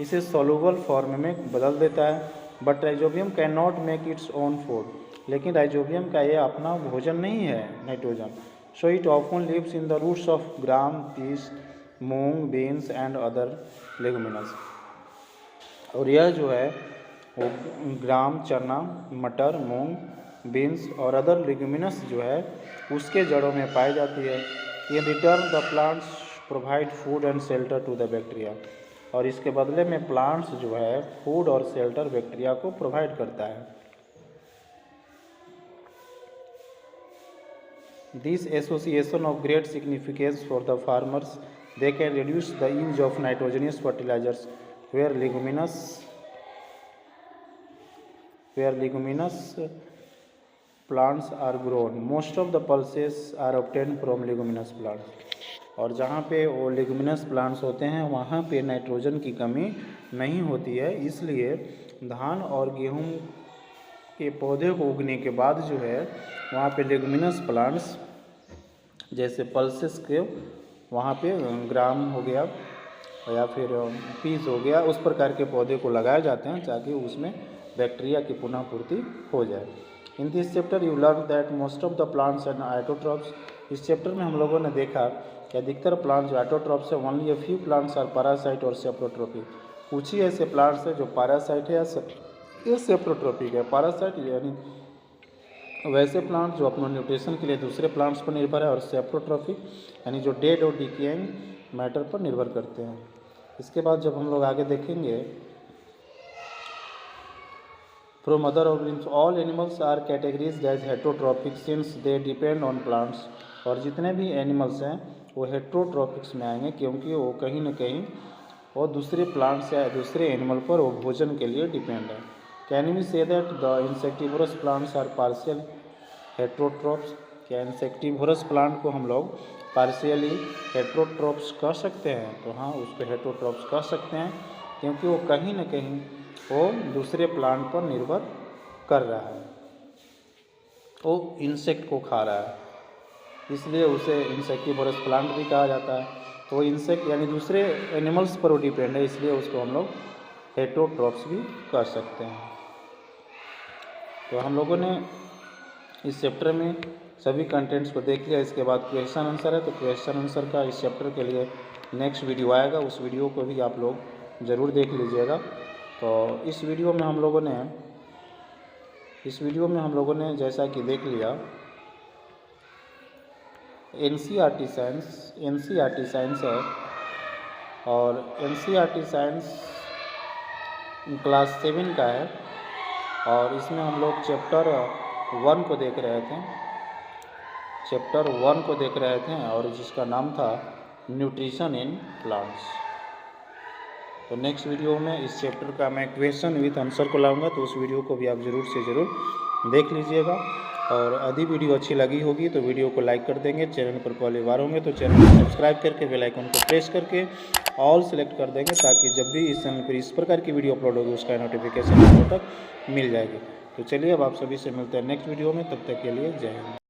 इसे सोल्यूबल फॉर्म में बदल देता है। But rhizobium can not make its own food, लेकिन राइजोबियम का ये अपना भोजन नहीं है nitrogen. So it often lives in the roots of gram, peas, moong, beans and other leguminous, और यह जो है वो ग्राम, चना, मटर, मूंग, बीन्स और अदर लेगुमिनस जो है उसके जड़ों में पाई जाती है। In return the plants provide food and shelter to the bacteria, और इसके बदले में प्लांट्स जो है फूड और शेल्टर बैक्टीरिया को प्रोवाइड करता है। This association of great significance for the farmers, they can reduce the use of nitrogenous fertilisers where leguminous plants are grown. Most of the pulses are obtained from leguminous plants, और जहाँ पे वो leguminous plants होते हैं वहाँ पे nitrogen की कमी नहीं होती है। इसलिए धान और गेहूँ के पौधे को उगने के बाद जो है वहाँ पे लेगुमिनस प्लांट्स जैसे पल्सेस के वहाँ पे ग्राम हो गया या फिर पीस हो गया, उस प्रकार के पौधे को लगाए जाते हैं ताकि उसमें बैक्टीरिया की पुनः पूर्ति हो जाए। In this chapter you learn that most of the plants are autotrophs इस चैप्टर में हम लोगों ने देखा कि अधिकतर प्लांट्स जो ऑटोट्रॉप्स है, only a few plants are parasite और सेप्रोट्रोपिक। कुछ ही ऐसे प्लांट्स हैं जो पैरासाइट है या सेप्रोट्रोपिक है। पैरासाइट यानी वैसे प्लांट जो अपने न्यूट्रिशन के लिए दूसरे प्लांट्स पर निर्भर है, और सेप्रोट्रोपिक यानी जो डेड और डिकेइंग मैटर पर निर्भर करते हैं। इसके बाद जब हम लोग आगे देखेंगे, from other organisms all animals are categories as heterotrophic since they depend on plants. और जितने भी एनिमल्स हैं वो हेटरोट्रॉपिक्स में आएंगे, क्योंकि वो कहीं ना कहीं वो दूसरे प्लांट्स या दूसरे एनिमल पर वो भोजन के लिए डिपेंड है। Can we say that the insectivorous plants are partial heterotrophs? क्या इंसेक्टिवोरस प्लांट को हम लोग पार्शियली हेटरोट्रॉप्स कह सकते हैं? तो हाँ, उस पर हेटरोट्रॉप्स कह सकते हैं, क्योंकि वो कहीं ना कहीं वो दूसरे प्लांट पर निर्भर कर रहा है, वो इंसेक्ट को खा रहा है, इसलिए उसे इंसेक्टिवोरस प्लांट भी कहा जाता है। तो इंसेक्ट यानी दूसरे एनिमल्स पर वो डिपेंड है, इसलिए उसको हम लोग हेटरोट्रॉप्स भी कह सकते हैं। तो हम लोगों ने इस चैप्टर में सभी कंटेंट्स को देख लिया। इसके बाद क्वेश्चन आंसर है, तो क्वेश्चन आंसर का इस चैप्टर के लिए नेक्स्ट वीडियो आएगा, उस वीडियो को भी आप लोग ज़रूर देख लीजिएगा। तो इस वीडियो में हम लोगों ने जैसा कि देख लिया, एनसीईआरटी साइंस है, और एनसीईआरटी साइंस क्लास 7 का है, और इसमें हम लोग चैप्टर 1 को देख रहे थे, और जिसका नाम था न्यूट्रिशन इन प्लांट्स। तो नेक्स्ट वीडियो में इस चैप्टर का मैं क्वेश्चन विथ आंसर को लाऊंगा, तो उस वीडियो को भी आप ज़रूर से ज़रूर देख लीजिएगा। और यदि वीडियो अच्छी लगी होगी तो वीडियो को लाइक कर देंगे। चैनल पर पहली बार होंगे तो चैनल को सब्सक्राइब करके बेल आइकन को प्रेस करके ऑल सेलेक्ट कर देंगे, ताकि जब भी इस चैनल पर इस प्रकार की वीडियो अपलोड होगी उसका नोटिफिकेशन आपको तक मिल जाएगी। तो चलिए अब आप सभी से मिलते हैं नेक्स्ट वीडियो में, तब तक के लिए जय हिंद।